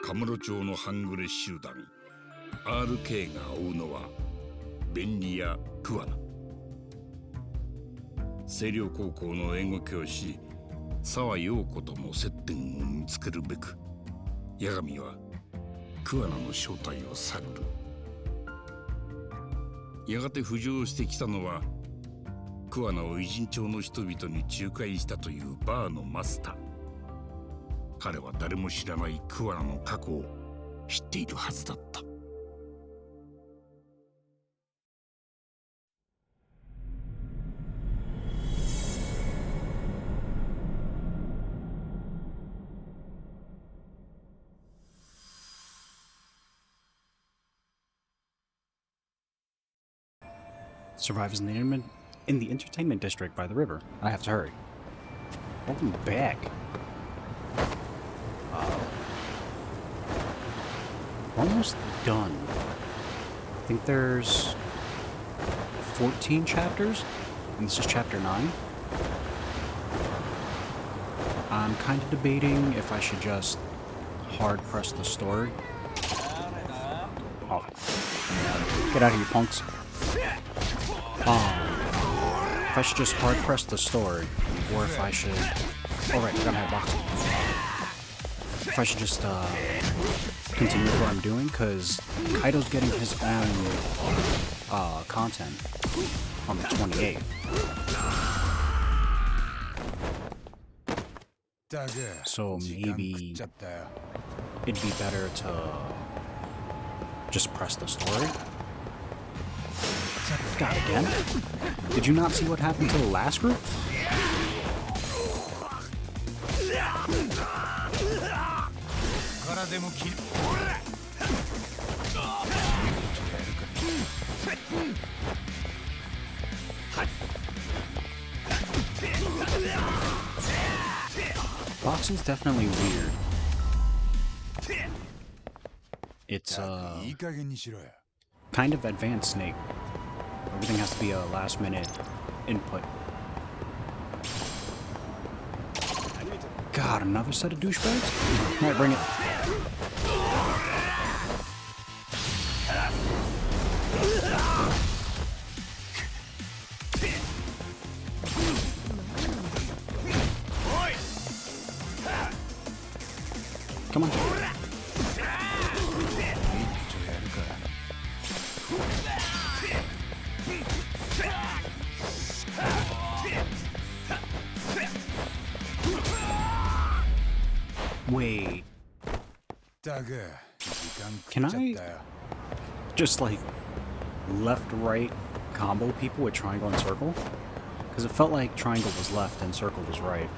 カムロ町の半グレ集団 RK が追うのは便利や桑名。星稜高校の英語教師沢陽子との接点を見つけるべく八神は桑名の正体を探る。やがて浮上してきたのは桑名を偉人町の人々に仲介したというバーのマスター。彼は誰も知らない桑名の過去を知っているはずだった。Survives in the entertainment district by the river. I have to hurry. Welcome back. We're almost done. I think there's 14 chapters, and this is chapter 9. I'm kind of debating if I should just hard press the story. Oh. Get out of here, punks. If I should just hard press the story, or if I should... Alright, I gotta have boxing. If I should just, continue with what I'm doing, because Kaido's getting his own, content on the 28th. So maybe it'd be better to just press the story. God, again? Did you not see what happened to the last group? Boxing's definitely weird. It's, kind of advanced Snake. Everything has to be a last-minute input. God, another set of douchebags? Alright, bring it. Come on. Wait. Can I just like left-right combo people with triangle and circle? Because it felt like triangle was left and circle was right.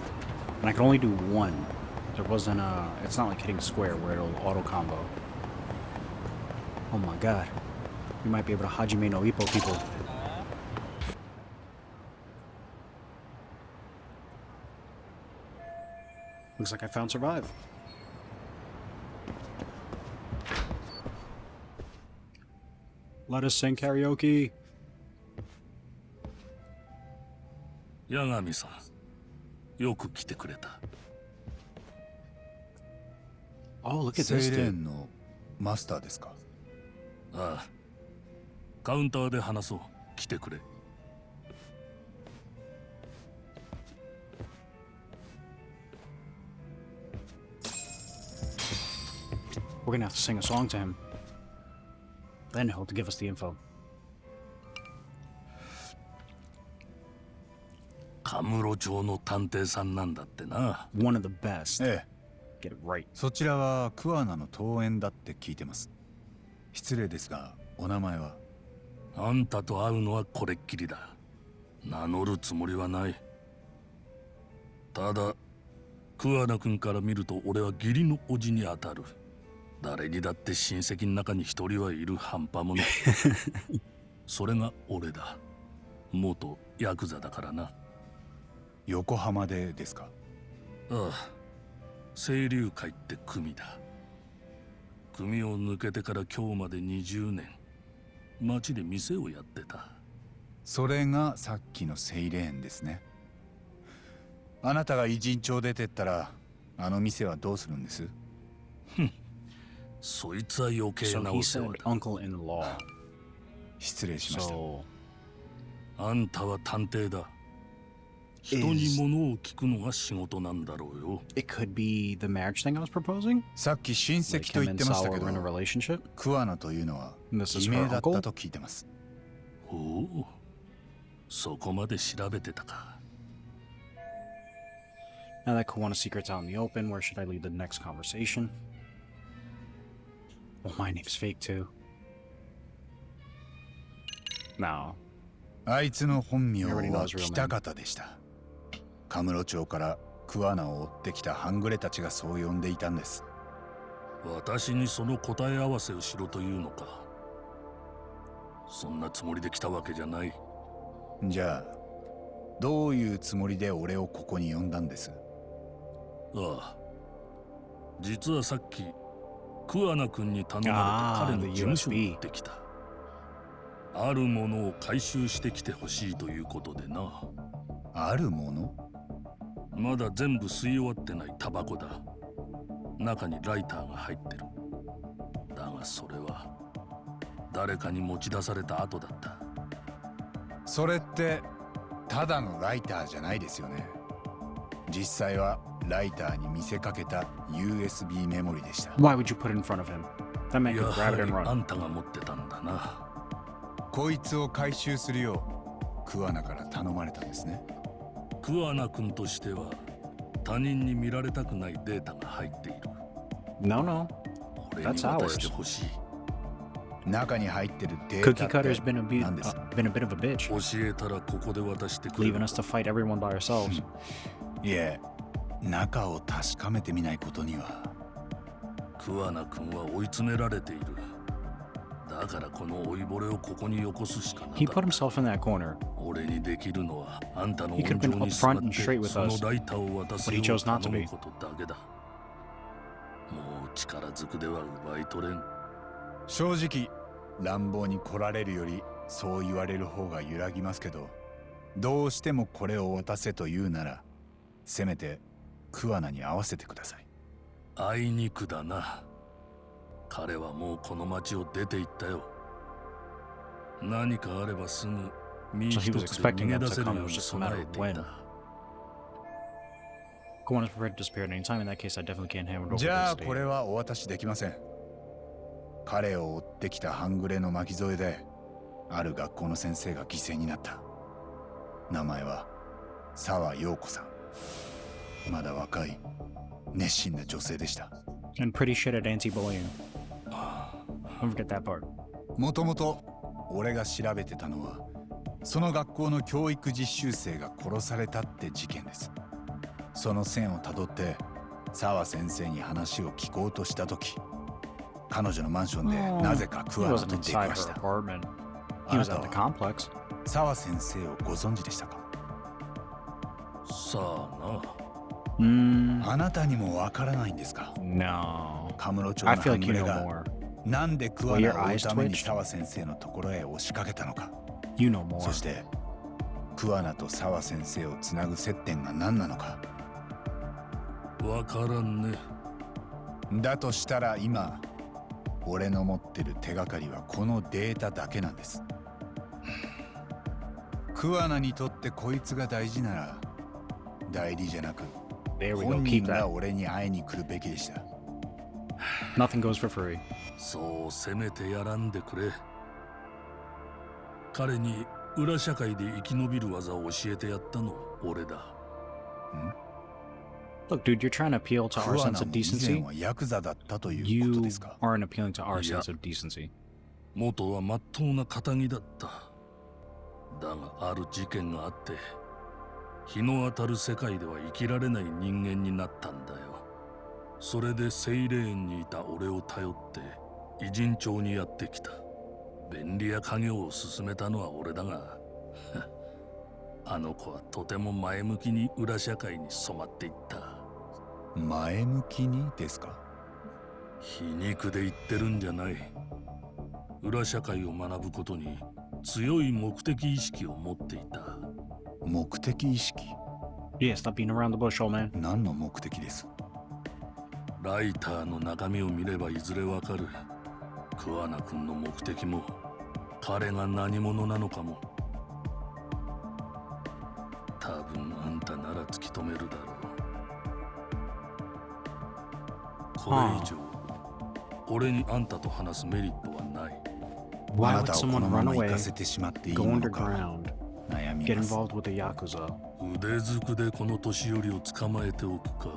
And I could only do one. There wasn't a... It's not like hitting square where it'll auto-combo. Oh my god. We might be able to Hajime no Ippo people. Looks like I found Survive. Let us sing karaoke. Yagami-san, よく来てくれた。Oh, look at this dude. のマスターですか？ああ。カウンターで話そう。来てくれ。We're gonna have to sing a song to him. Then he'll give us the info. カムロ町の探偵さんなんだってな。One of the best. ええ。Get it right. そちらは桑名の桃園だって聞いてます。失礼ですが、お名前は？あんたと会うのはこれっきりだ。名乗るつもりはない。ただ、桑名君から見ると俺は義理の叔父に当たる。誰にだって親戚の中に一人はいる半端者。それが俺だ。元ヤクザだからな。横浜でですか？ああ、清流会って組だ。組を抜けてから今日まで20年、町で店をやってた。それがさっきのセイレーンですね。あなたが偉人町出てったら、あの店はどうするんです？そいつは余計 So な he お世 said 話だ。 uncle-in-law. 失礼しました。 So あんたは探偵だ。人に物を聞くのが仕事なんだろうよ。it could be the marriage thing I was proposing? さっき親 Like 戚と him 言っ and てました Sawa け were in a ど、 relationship? 桑名というのは This is 偽 her 名だった uncle? と聞いてます。おお、そこまで調べてたか。Now that Kawana secret's out in the open, where should I lead the next conversation? Well, my name's fake too. No. あいつの本名 Everybody は knows real 北 name. 方でした。カムロ町から桑名を追ってきた半グレたちがそう呼んでいたんです。私にその答え合わせをしろというのか。そんなつもりで来たわけじゃない。じゃあどういうつもりで俺をここに呼んだんです？ああ、実はさっき桑名君に頼まれて彼の事務所に行ってきた。あるものを回収してきてほしいということでな。あるもの？まだ全部吸い終わってないタバコだ。中にライターが入ってる。だがそれは誰かに持ち出された後だった。それってただのライターじゃないですよね。実際はライターに見せかけた USB メモリでした。 Why would you put it in front of him? That man や could は grab it り and あ run. んたが持ってたんだな。こいつを回収するよう桑名から頼まれたんですね。桑名君としては他人に見られたくないデータが入っている。 No, no. 俺に渡してほしい。中に入ってるデータ Cookie って Cutter's been a bit of a bitch, 教えたらここで渡してくれ leaving る。 us to fight everyone by ourselves. いえ、中を確かめてみないことには。桑名君は追い詰められている。だからこの老いぼれをここによこすしかなかっ He た。 put himself in that corner, 俺にできるのはあんたの He 温 could have 情 been に upfront 座っ and straight て with その us, ライターを渡す but よ he う chose not to 頼 be. むことだけだ。もう力ずくでは奪い取れん。正直乱暴に来られるよりそう言われる方が揺らぎますけど、どうしてもこれを渡せと言うならせめて桑名に合わせてください。あいにくだな。彼はもうこの町を出て行ったよ。何かあればすぐ身 So 一 he was つで expecting 逃げ them 出 to せる come, よ it う was に just a matter 備え of てい when. た。 Kawana's prepared to disappear at any time. In that case, I definitely can't handle it じ over ゃ this あこれ state. はお渡しできません。彼を追ってきた半グレの巻き添えである学校の先生が犠牲になった。名前は沢陽子さん。まだ若い熱心な女性でした。 And pretty shit at anti-bullying. Don't forget that part. もともと俺が調べてたのはその学校の教育実習生が殺されたって事件です。その線をたどって沢先生に話を聞こうとした時、彼女のマンションで Oh, なぜか he 桑名 wasn't と出く inside わし her た。 apartment. あ He な was た at the は complex. 沢先生をご存知でしたか？さあな。あなたにもわからないんですか？ No. カムロ町 I の feel 半 like グ you レ know が more. なんで桑 Well, 名 your を追う eyes ために twitched? 沢先生のところへ押しかけたのか。 You know more. そして桑名と沢先生をつなぐ接点が何なのか。わからんね。だとしたら今俺の持ってる手がかりはこのデータだけなんです。桑名にとってこいつが大事なら代理じゃなく There we go. 本 Keep 人が that. 俺に会いに来るべきでした。 Nothing goes for free. そうせめてやらんでくれ。彼に裏社会で生き延びる技を教えてやったの俺だ。 Look, dude, you're trying to appeal to our 桑 sense 名 of も以前 decency. はヤクザだったということ You ですか？ aren't appealing to our Yeah. sense of decency. 元は真っ当な仇だった。だがある事件があって日の当たる世界では生きられない人間になったんだよ。それでセイレーンにいた俺を頼って偉人町にやってきた。便利屋家業を進めたのは俺だがあの子はとても前向きに裏社会に染まっていった。前向きにですか？皮肉で言ってるんじゃない。裏社会を学ぶことに強い目的意識を持っていた。目的意識？ Yeah, stop beating around the bush, old man. 何の目的です？ライターの中身を見ればいずれわかる。桑名君の目的も彼が何者なのかも。多分あんたなら突き止めるだろう。これ以上俺にあんたと話すメリットはない。 Why あな would たをこ someone のま run ま行 away, かせてしまっていい go ものか underground, 悩み get ます。 involved with the Yakuza? 腕づくでこの年寄りを捕まえておくか。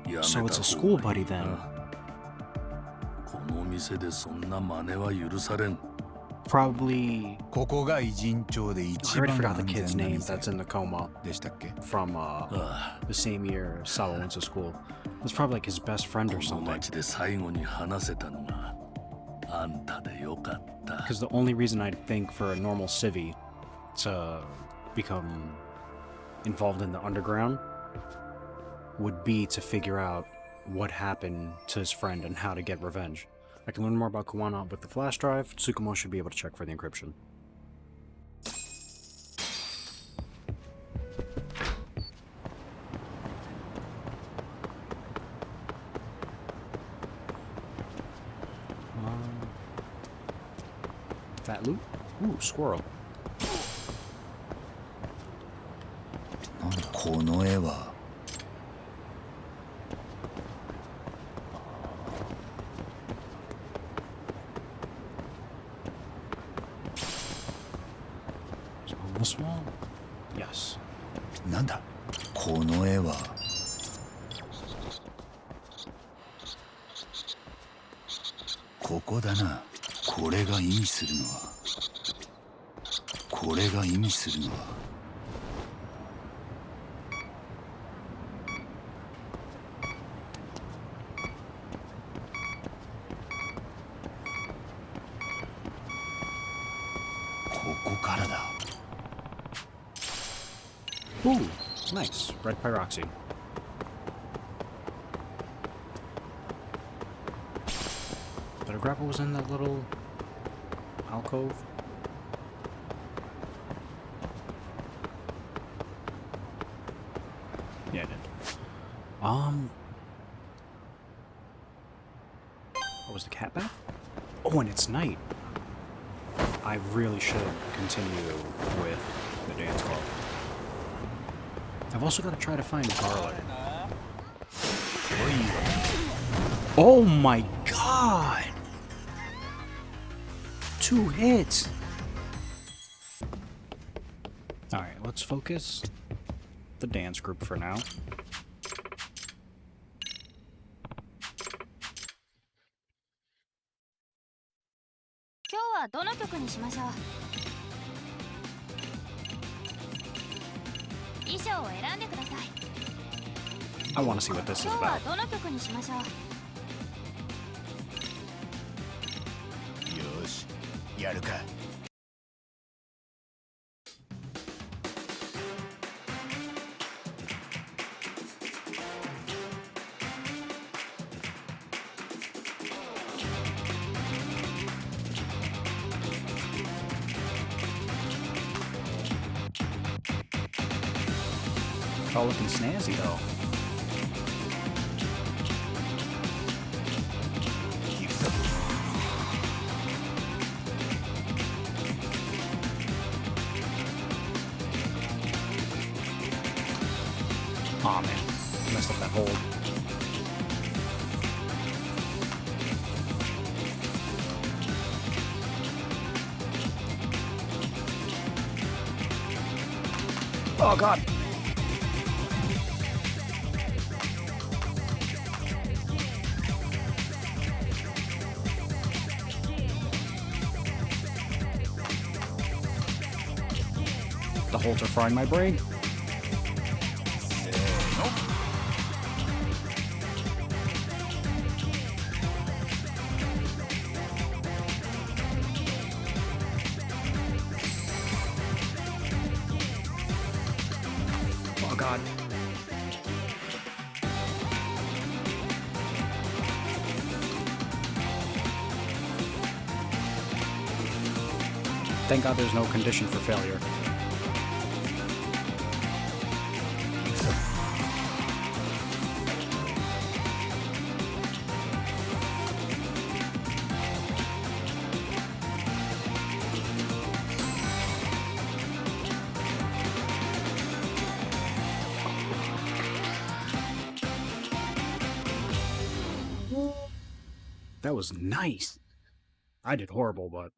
やめた So it's a 方 school がい buddy い then. な。この店でそんな真似は許されん。 Probably. ここが偉人町で I 一 already 番 forgot 安 the kid's 全な name 店 that's in the coma でしたっけ？ from ああ、 the same year Sawa went to school. It's probably like his best friend こ or の something. 町で最後に話せたのがあんたでよかった。 Because the only reason I'd think for a normal civvy to become involved in the underground would be to figure out what happened to his friend and how to get revenge. I can learn more about Kawana with the flash drive. Tsukumo should be able to check for the encryption. Fat loot? Ooh, squirrel. なんだこの絵は。 So on this wall? Yes. なんだこの絵は。ここだな。これが意味するのは。これが意味するのは。ここからだ。 Ooh, nice. Red pyroxene. Did I grab what was in that little alcove? Yeah, I did. What was the cat back? Oh, and it's night. I really should continue with the dance club. I've also got to try to find garlic. Oh my god! 2 hits! Alright, let's focus the dance group for now. I want to see what this is about. よし、やるか。It's all looking snazzy though. Aw, man. Messed up that hold. Oh, God. The holes are frying my brain. Oh, God. Thank God there's no condition for failure. That was nice. I did horrible, but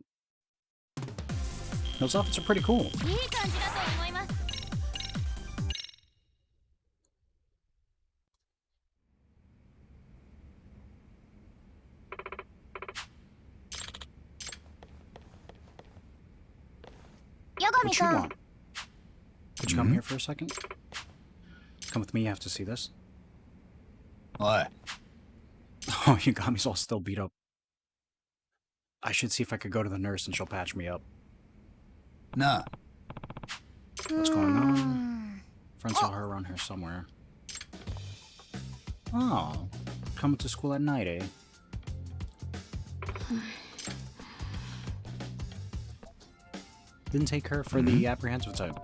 those outfits are pretty cool. いい感じだと思います。 What you want? Could you come here for a second? Come with me, you have to see this. おい、 Oh, Yagami's all still beat up. I should see if I could go to the nurse and she'll patch me up. なあ、 What's going on? Friend saw her around here somewhere. Oh, coming to school at night, eh? Didn't take her for the apprehensive type.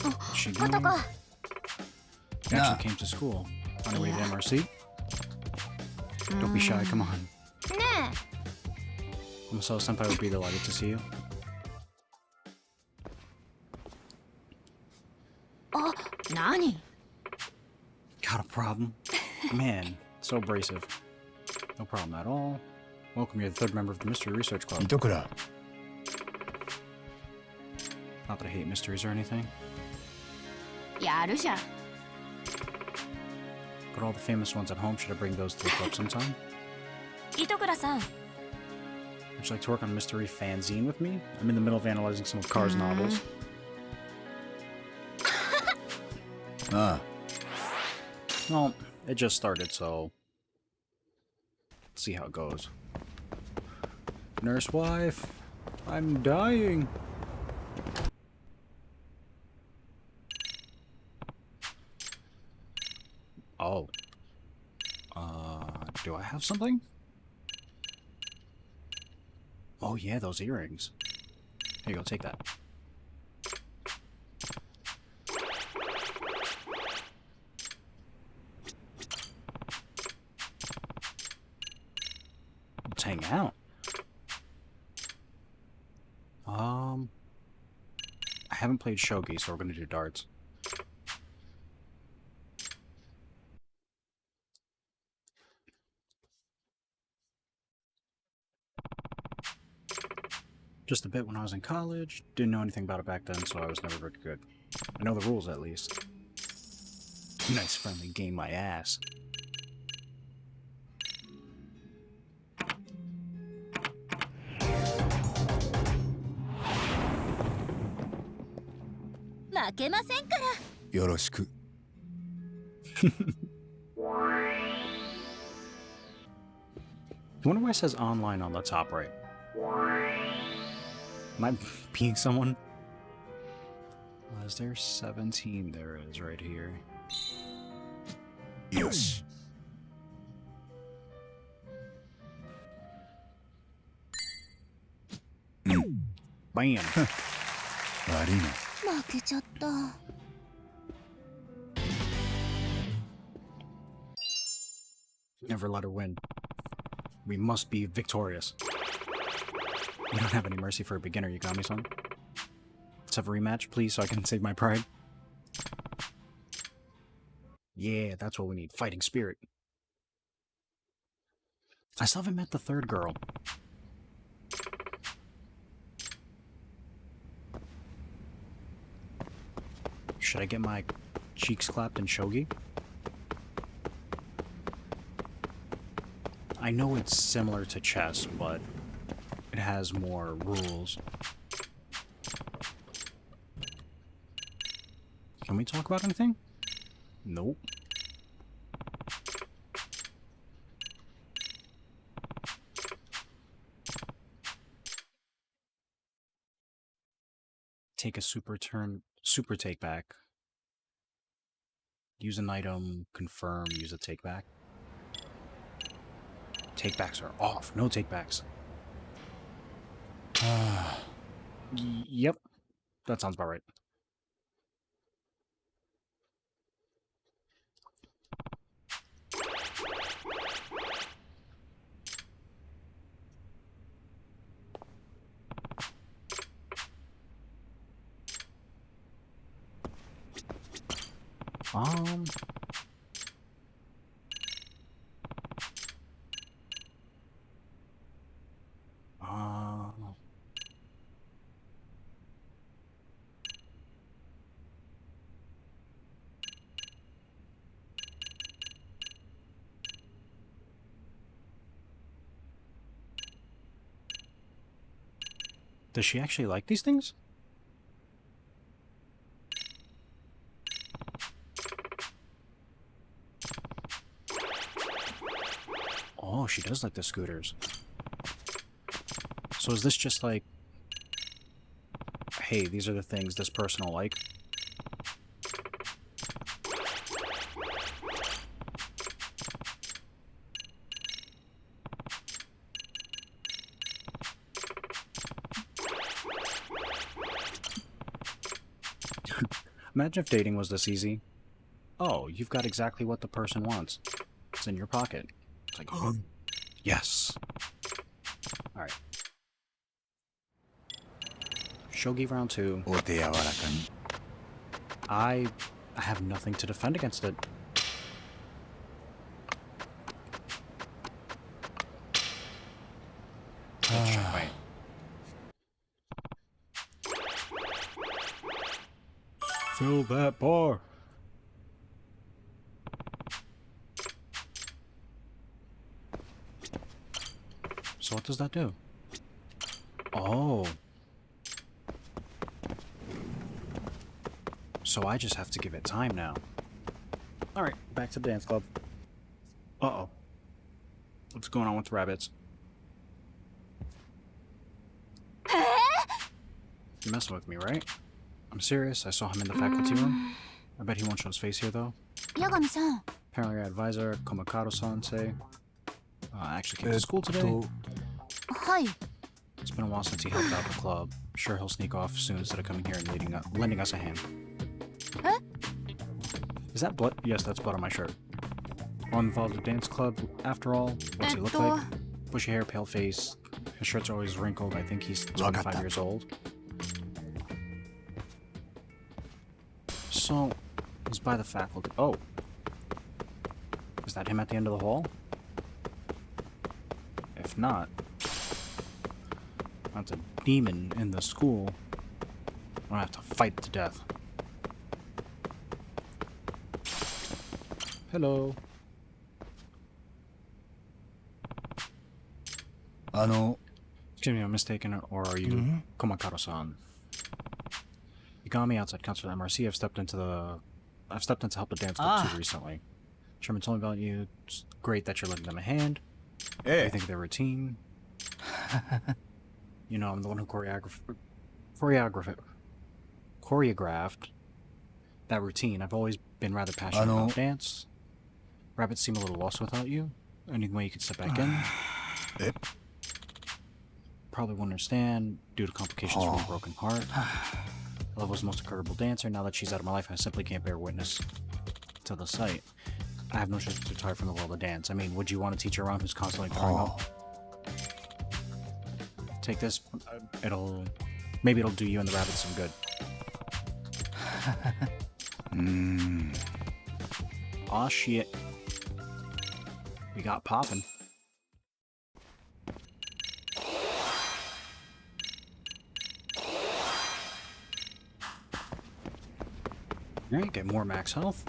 What's she doing? またか。 She actually came to school on her way to MRC. Don't be shy, come on. ね I'm so senpai would be delighted to see you. え。あ、何？ Got a problem? Man, so abrasive. No problem at all. Welcome, you're the third member of the Mystery Research Club. 糸倉、 Not that I hate mysteries or anything. やるじゃん。 Got all the famous ones at home. Should I bring those to the club sometime? 糸倉さん。 Would you like to work on a mystery fanzine with me? I'm in the middle of analyzing some of Carr's novels. ああ、 Well, it just started, so... Let's see how it goes. Nurse wife, I'm dying. Oh. Do I have something? Oh yeah, those earrings. Here you go, take that. Let's hang out. I haven't played shogi, so we're gonna do darts. Just a bit when I was in college. Didn't know anything about it back then, so I was never very good. I know the rules, at least. Nice friendly game, my ass.よろしく。 I wonder why it says online on the top right. Am I being someone? Is there 17? There is right here. よし。 Bam! 悪いな。負けちゃった。 Never let her win. We must be victorious. You don't have any mercy for a beginner, Yagami-san. Let's have a rematch, please, so I can save my pride. Yeah, that's what we need. Fighting spirit. I still haven't met the third girl. Should I get my cheeks clapped in shogi? I know it's similar to chess, but it has more rules. Can we talk about anything? Nope. Take a super take back. Use an item, confirm, use a take back. Takebacks are off. No takebacks. Yep. That sounds about right. Does she actually like these things? Oh, she does like the scooters. So is this just like, hey, these are the things this person will like? Imagine if dating was this easy. Oh, you've got exactly what the person wants. It's in your pocket. It's like, yes. Alright. Shogi round 2. お手柔らかに。 I have nothing to defend against it. Checkmate. Fill that bar. So what does that do? Oh. So I just have to give it time now. Alright, back to the dance club. Uh-oh. What's going on with Rabbits? You're messing with me, right? I'm serious. I saw him in the faculty room. I bet he won't show his face here, though. 八神さん Apparently our advisor, Komakato-san, say... actually came to school today. はい It's been a while since he helped out the club. Sure, he'll sneak off soon instead of coming here and lending us a hand. Huh? Is that blood? Yes, that's blood on my shirt. One involved a dance club, after all. What's he look like? Bushy hair, pale face. His shirts are always wrinkled. I think he's 25 years old. So, he's by the faculty. Oh. Is that him at the end of the hall? If not, that's a demon in the school. I'm gonna have to fight to death. Hello. あの、 Excuse me, I'm mistaken, or are you Komakato-san? You got me outside concert at MRC. I've stepped in to help the dance club too recently. Sherman told me about you. It's great that you're lending them a hand. What do you think of their routine? You know, I'm the one who choreographed that routine. I've always been rather passionate about dance. Rabbits seem a little lost without you. Any way you could step back in? Probably won't understand due to complications from a broken heart. Love was the most incredible dancer. Now that she's out of my life, I simply can't bear witness to the sight. I have no choice to retire from the world of dance. I mean, would you want a teacher around who's constantly throwing up? Take this. Maybe it'll do you and the rabbits some good. Aw, shit. We got poppin'. Alright, get more max health.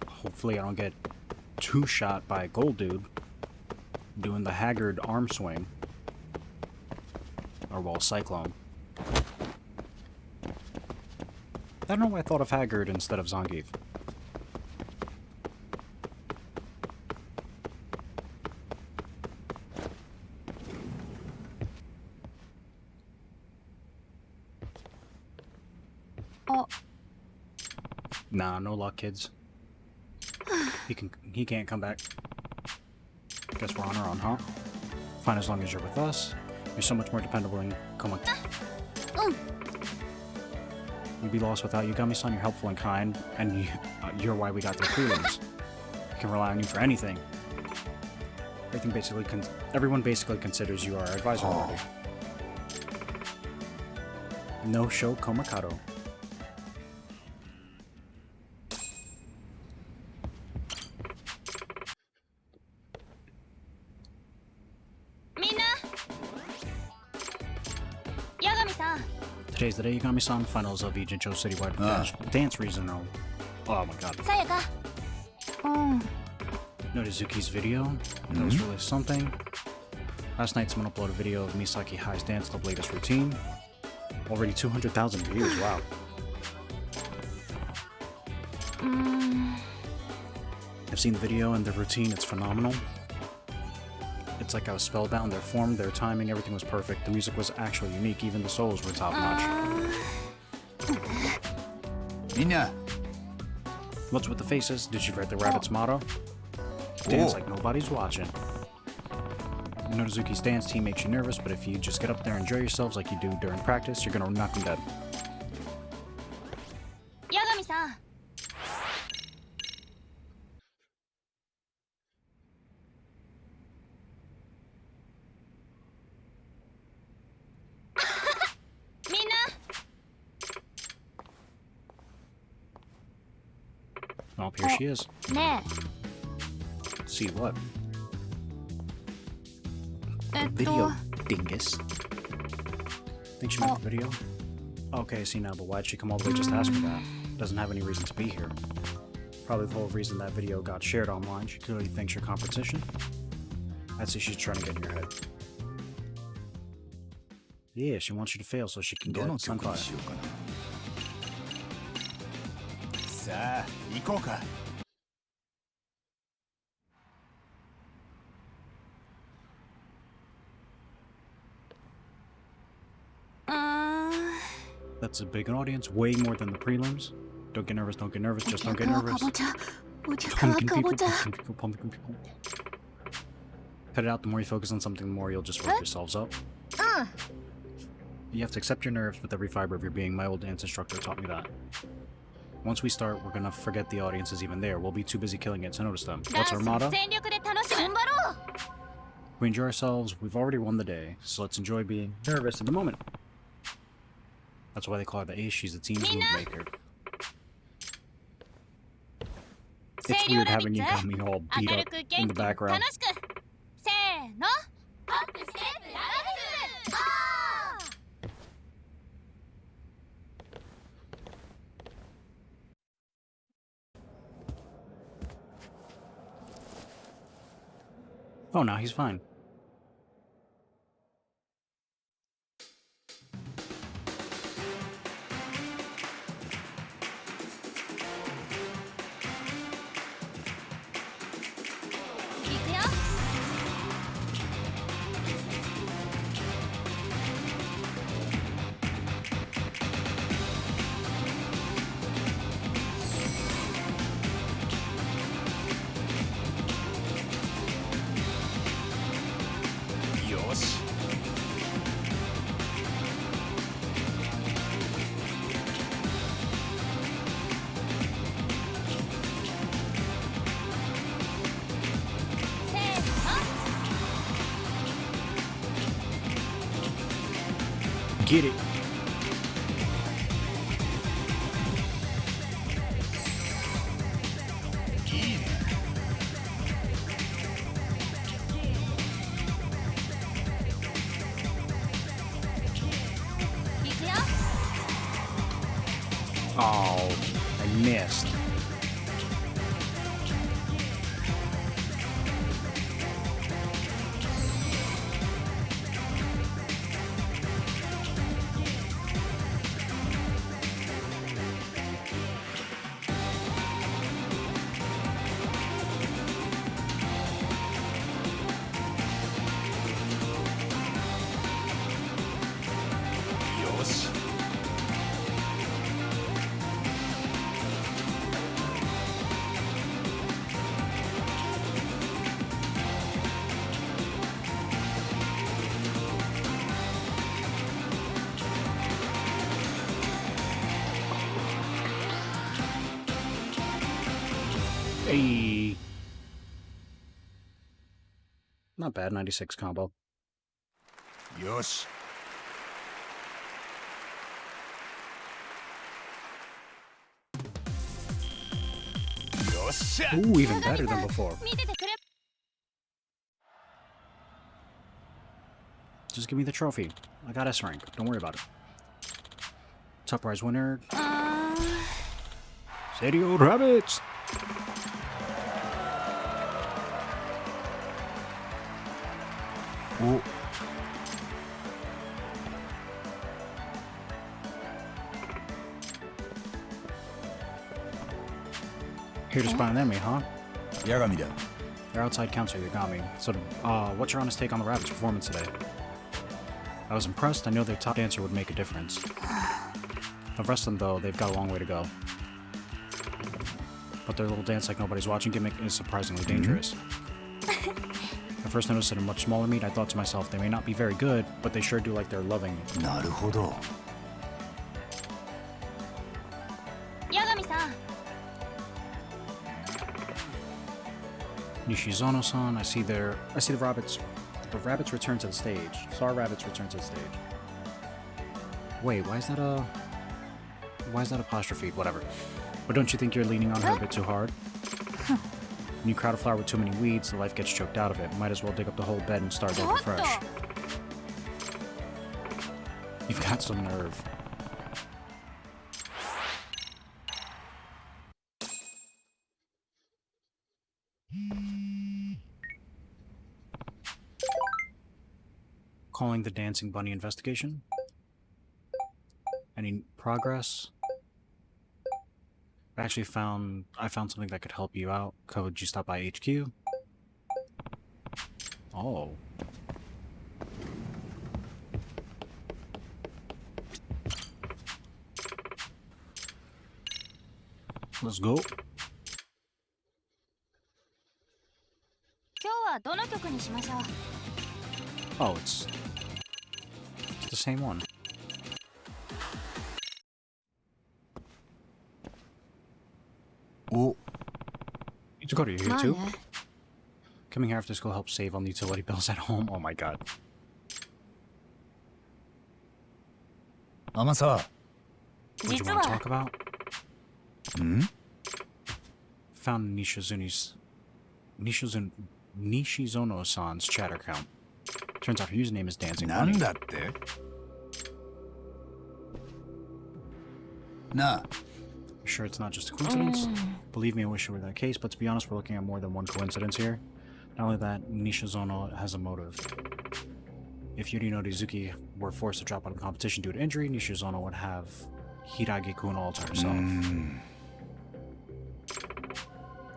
Hopefully I don't get two-shot by a gold dude doing the Haggard arm swing. Or wall cyclone. I don't know why I thought of Haggard instead of Zangief. Oh. Nah, no luck, kids. He can't come back. Guess we're on our own, huh? Fine, as long as you're with us. You're so much more dependable than We'd be lost without you, Gummy-san. You're helpful and kind, and you're why we got the prelims. We can rely on you for anything. Everyone basically considers you our advisor already. No show Komakato. Today's the day, Yagami-san. Finals of Ijincho Citywide Dance Regional. Oh my god. Sayaka. Notizuki's video. That was really something. Last night, someone uploaded a video of Misaki High's dance club latest routine. Already 200,000 views, wow. I've seen the video and the routine, it's phenomenal. It's like I was spellbound, their form, their timing, everything was perfect. The music was actually unique, even the solos were top notch. Minna! What's with the faces? Did you read the Rabbits motto? Dance like nobody's watching. Notozuki's dance team makes you nervous, but if you just get up there and enjoy yourselves like you do during practice, you're gonna knock them dead. Yagami-san. Oh, here she is. ね See what? え、Video, dingus. Think she meant the video? Okay, see now, but why'd she come all the way just to ask me that? Doesn't have any reason to be here. Probably the whole reason that video got shared online. She clearly thinks you're competition. I'd say she's trying to get in your head. Yeah, she wants you to fail so she can ど get の曲に Sunfire. しようかな。さあ、行こうか。That's a big audience, way more than the prelims. Don't get nervous, just don't get nervous. Pumpkin people. Cut it out, the more you focus on something, the more you'll just work yourselves up. You have to accept your nerves with every fiber of your being. My old dance instructor taught me that. Once we start, we're gonna forget the audience is even there. We'll be too busy killing it to notice them. What's our motto? We enjoy ourselves, we've already won the day, so let's enjoy being nervous in the moment. That's why they call her the ace, she's the team's move maker. It's weird having you got me all beat up in the background. Oh, now he's fine. Get it. Oh, I missed. Hey. Not bad, 96 combo. よし。よっしゃ。 Ooh, even better than before. Just give me the trophy. I got S rank. Don't worry about it. Top prize winner. Seiryu Rabbits. お Here to spy on enemy, huh? 八神だ They're outside counsel Yagami. So, what's your honest take on the Rabbits' performance today? I was impressed. I know their top dancer would make a difference. The rest of them, though, they've got a long way to go. But their little dance like nobody's watching gimmick is surprisingly dangerous. I first noticed it in much smaller meat. I thought to myself, they may not be very good, but they sure do like they're loving it. なるほど 八神さん Nishizono-san, I see the rabbits. The rabbits return to the stage. Star rabbits return to the stage. Wait, why is that apostrophe? Whatever. But don't you think you're leaning on her a bit too hard? When you crowd a flower with too many weeds, the life gets choked out of it. Might as well dig up the whole bed and start over fresh. You've got some nerve. Calling the Dancing Bunny investigation? Any progress? I found something that could help you out. Could you stop by HQ? Oh. Let's go. 今日はどの曲にしましょう Oh, it's the same one. Oh, Ichikaru, you here まあ too? ね Coming here after school helps save on the utility bills at home. Oh my god. 天沢 What do you 実 want to は talk about? ん Found Nishizono-san's chat account. Turns out her username is Dancing な Bunny. んだってなあ You sure it's not just a coincidence? Believe me, I wish it were that case, but to be honest, we're looking at more than one coincidence here. Not only that, Nishizono has a motive. If Yuri no Rizuki were forced to drop out of the competition due to injury, Nishizono would have Hiragi-kun all to herself.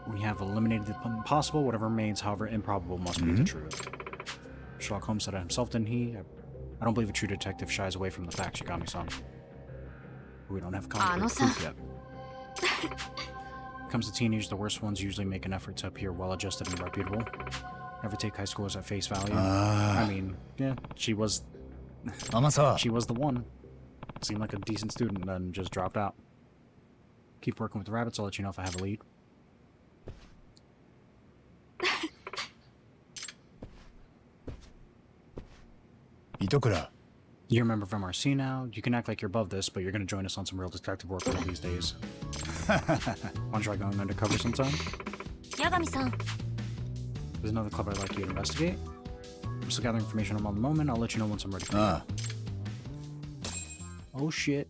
We have eliminated the impossible. Whatever remains, however improbable, must be the truth. Sherlock Holmes said it himself, didn't he? I don't believe a true detective shies away from the facts, Yagami-san. We don't have concrete proof yet. Comes to teenagers, the worst ones usually make an effort to appear well-adjusted and reputable. Never take high schoolers at face value. I mean, yeah, she was 天沢 the one. Seemed like a decent student, then just dropped out. Keep working with the rabbits, I'll let you know if I have a lead. Itokura You're a member of MRC now. You can act like you're above this, but you're going to join us on some real detective work one of these days. Want to try going undercover sometime? 八神さん There's another club I'd like you to investigate. I'm still gathering information on the moment. I'll let you know once I'm ready for you. ああ Oh shit.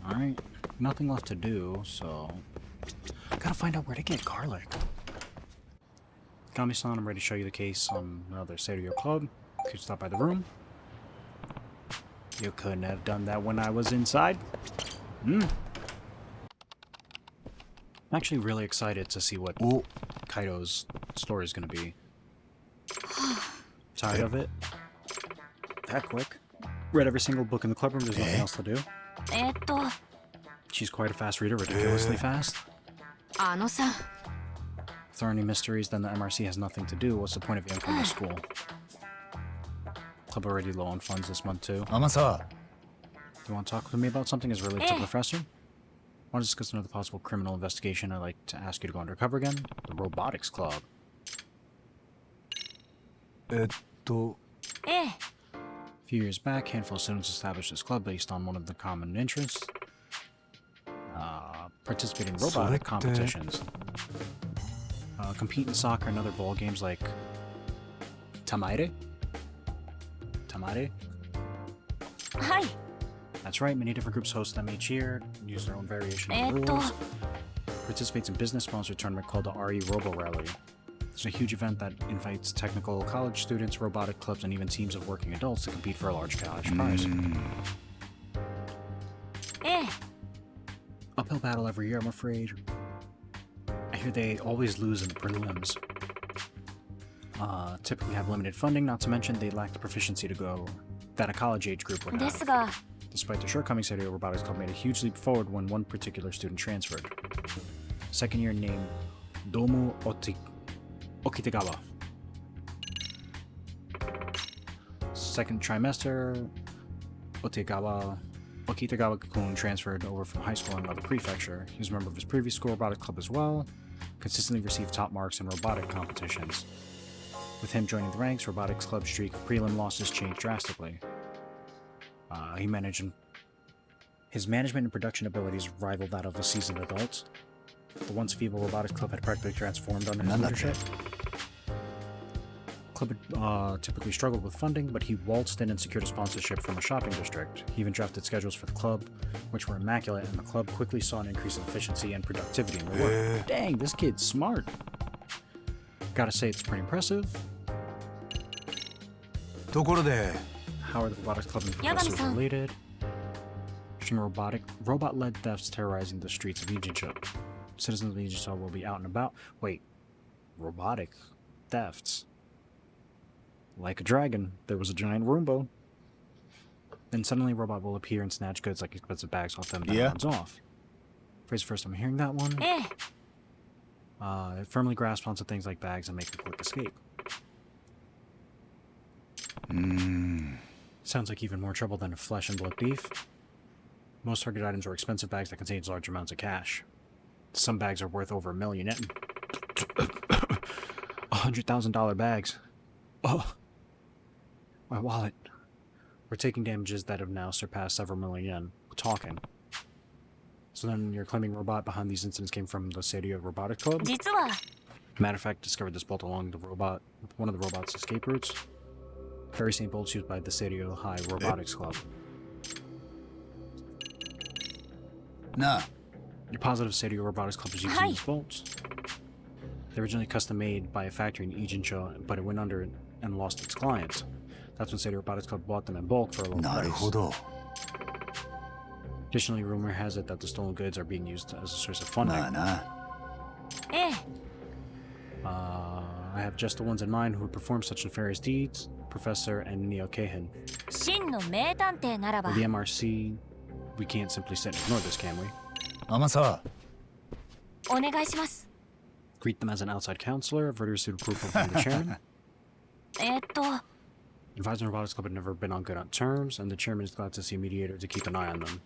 Alright, nothing left to do, so... Gotta find out where to get garlic. Kami-san, I'm ready to show you the case on another Seiryu club. Could you stop by the room? You couldn't have done that when I was inside. I'm actually really excited to see what Oh. Kaido's story is going to be. Tired of it? That quick? Read every single book in the clubroom, there's nothing else to do. と She's quite a fast reader, ridiculously fast. あのさ If there are any mysteries, then the MRC has nothing to do. What's the point of you from the school? Club already low on funds this month too. 天沢 Do you want to talk with me about something as related to the professor? Want to discuss another possible criminal investigation? I'd like to ask you to go undercover again. The robotics club. えっと ええ A few years back, a handful of students established this club based on one of the common interests. Participate in robotic competitions. Compete in soccer and other ball games like Tamaire? Tamare? はい That's right, many different groups host them each year, use their own variation of the rules. Participates in business-sponsored tournament called the RE Robo Rally. It's a huge event that invites technical college students, robotic clubs, and even teams of working adults to compete for a large cash prize. Uphill battle every year, I'm afraid. I hear they always lose in the prelims. Typically have limited funding, not to mention they lack the proficiency to go that a college-age group would have. Despite their shortcomings, Seiryu Robotics Club made a huge leap forward when one particular student transferred. Second year named Domu Okitegawa. Second trimester, Okitegawa-kun transferred over from high school in another prefecture. He was a member of his previous school robotic club as well, consistently received top marks in robotic competitions. With him joining the ranks, robotics club streak of prelim losses changed drastically. His management and production abilities rivaled that of a seasoned adult. The once feeble robotics club had practically transformed under his leadership. The club had typically struggled with funding, but he waltzed in and secured a sponsorship from a shopping district. He even drafted schedules for the club, which were immaculate, and the club quickly saw an increase in efficiency and productivity in their work. Dang, this kid's smart. Gotta say, it's pretty impressive. How are the robotics club and professors related? String robot-led thefts terrorizing the streets of Ijincho. Citizens of Ijincho will be out and about. Wait, robotic thefts? Like a dragon, there was a giant Roomba. Then suddenly a robot will appear and snatch goods like expensive bags off them and runs off. Phrase first time hearing that one. It firmly grasps onto things like bags and make a quick escape. Sounds like even more trouble than a flesh and blood beef. Most target items are expensive bags that contain large amounts of cash. Some bags are worth over $1 million. $100,000 bags. Oh, my wallet. We're taking damages that have now surpassed several million yen. We're talking. So then you're claiming robot behind these incidents came from the Seiryu Robotics Club? Matter of fact, discovered this bolt along one of the robot's escape routes. Very same bolts used by the Seiryu High Robotics Club. Nah. You're positive Seiryu Robotics Club is using these bolts? They were originally custom made by a factory in Ijincho, but it went under and lost its clients. That's when Seiryu Robotics Club bought them in bulk for a low price. Additionally, rumor has it that the stolen goods are being used as a source of funding. I have just the ones in mind who would perform such nefarious deeds. Professor and Neo Keihin. With the MRC, we can't simply sit and ignore this, can we? Greet them as an outside counselor, avert receipt approval from the chairman. Advisor and Robotics Club had never been on good terms, and the chairman is glad to see a mediator to keep an eye on them.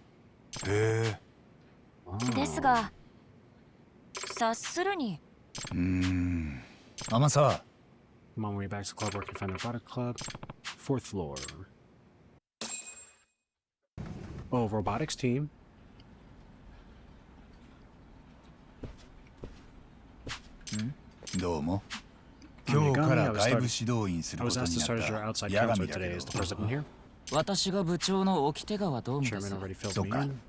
I'm on my way back to the club working to find the robotic club. 4th floor. Oh, robotics team. I was asked to start as your outside counselor today. Is the president here? Chairman already filled me in.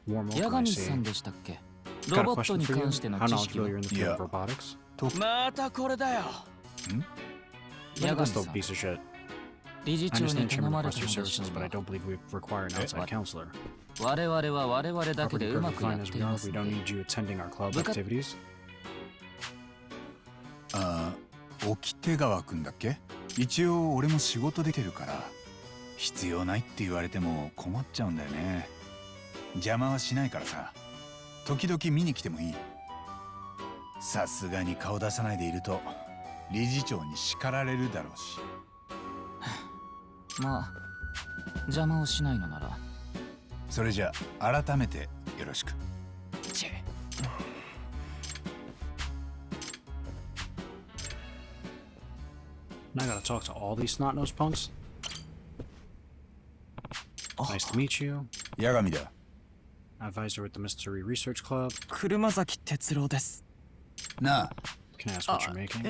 Warm welcome, I see. Got a question for you. How knowledgeable you're in the field of robotics? Look at this little piece of shit. I understand Chairman requests your services, but I don't believe we require an outside counselor. Property perfectly fine as we are. We don't need you attending our club activities. 沖川くんだっけ？一応俺も仕事できてるから必要ないって言われても困っちゃうんだよね。邪魔はしないからさ。時々見に来てもいい。さすがに顔出さないでいると理事長に叱られるだろうし。まあ邪魔をしないのなら。それじゃあ改めてよろしく。And I gotta talk to all these snot-nosed punks? Nice to meet you. 八神だ。Advisor with the Mystery Research Club. 車崎哲郎です。なあ。Can I ask what you're making?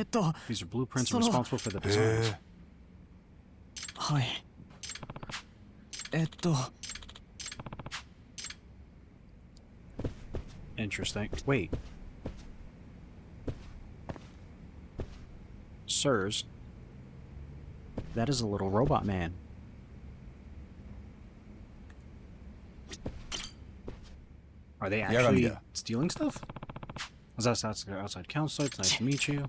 These are blueprints and responsible for the designs. はい。Interesting. Wait. Sirs, that is a little robot man. Are they actually Yagamida. stealing stuff? Was that outside council? It's nice to meet you.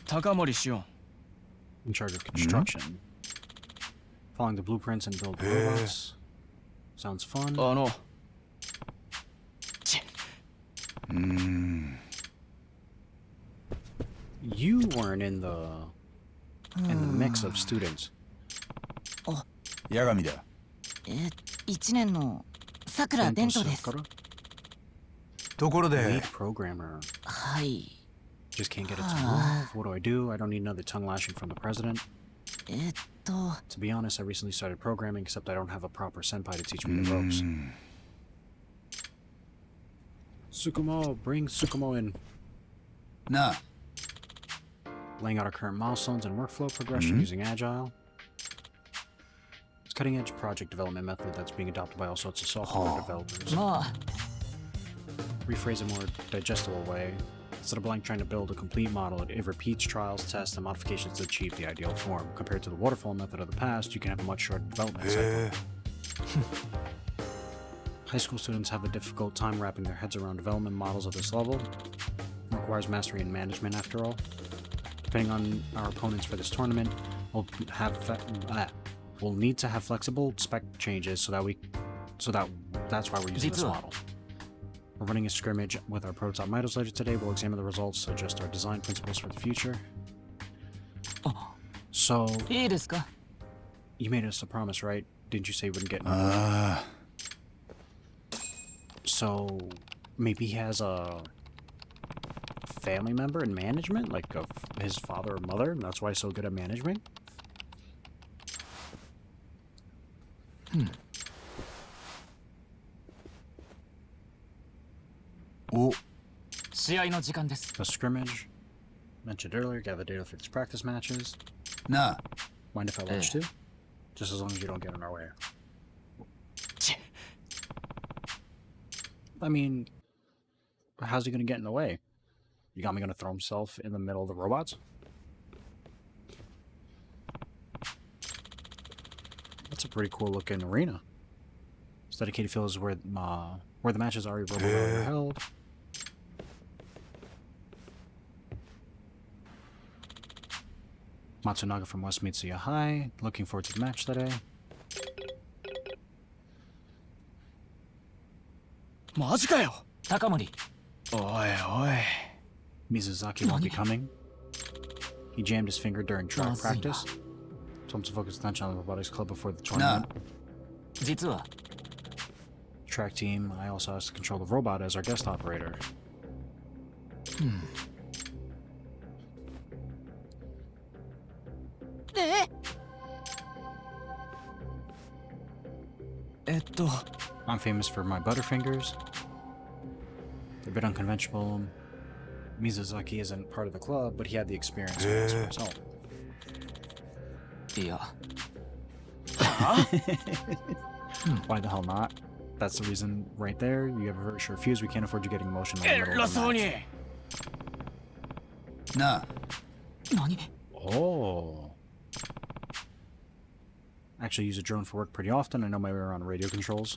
高森氏よ In charge of construction. Following the blueprints and build robots. Sounds fun. うーん You weren't in the mix of students. 八神だ。1年のさくら伝統です。ところ Lead で programmer. はい。 Just can't get it to move. What do? I don't need another tongue lashing from the president. To be honest, I recently started programming, except I don't have a proper senpai to teach me the ropes. Tsukumo, bring Tsukumo in. なあ Laying out our current milestones and workflow progression using Agile. It's cutting-edge project development method that's being adopted by all sorts of software developers. まあ Rephrase a more digestible way. Instead of blank trying to build a complete model, it repeats trials, tests, and modifications to achieve the ideal form. Compared to the waterfall method of the past, you can have a much shorter development cycle. High school students have a difficult time wrapping their heads around development models of this level. It requires mastery in management, after all. Depending on our opponents for this tournament, we'll need to have flexible spec changes so that's why we're using this model. We're running a scrimmage with our prototype models later today. We'll examine the results, adjust our design principles for the future. So, いいですか you made us a promise, right? Didn't you say you wouldn't get in あ So, maybe he has a family member in management, like his father or mother, and that's why he's so good at management? お試合の時間です。 The scrimmage mentioned earlier, gather data for these practice matches. なあ Mind if I watch too? Just as long as you don't get in our way. I mean, how's he gonna get in the way? You got me gonna throw himself in the middle of the robots? That's a pretty cool looking arena. This dedicated field is where the matches are held. Matsunaga from West Mitsuya High. Looking forward to the match today. マジかよ高森、おいおい Mizuzaki won't be coming. He jammed his finger during track Mazui na. practice. Told him to focus attention on the robotics club before the な tournament. 実は Track team, I also asked to control the robot as our guest operator. あ I'm famous for my butterfingers. They're a bit unconventional. Mizuzaki isn't part of the club, but he had the experience to ask for himself. いや Why the hell not? That's the reason right there. You have a very short fuse. We can't afford you getting emotional in the middle 偉 of the そうに match. なあ 何 Oh. Actually use a drone for work pretty often. I know my way around radio controls.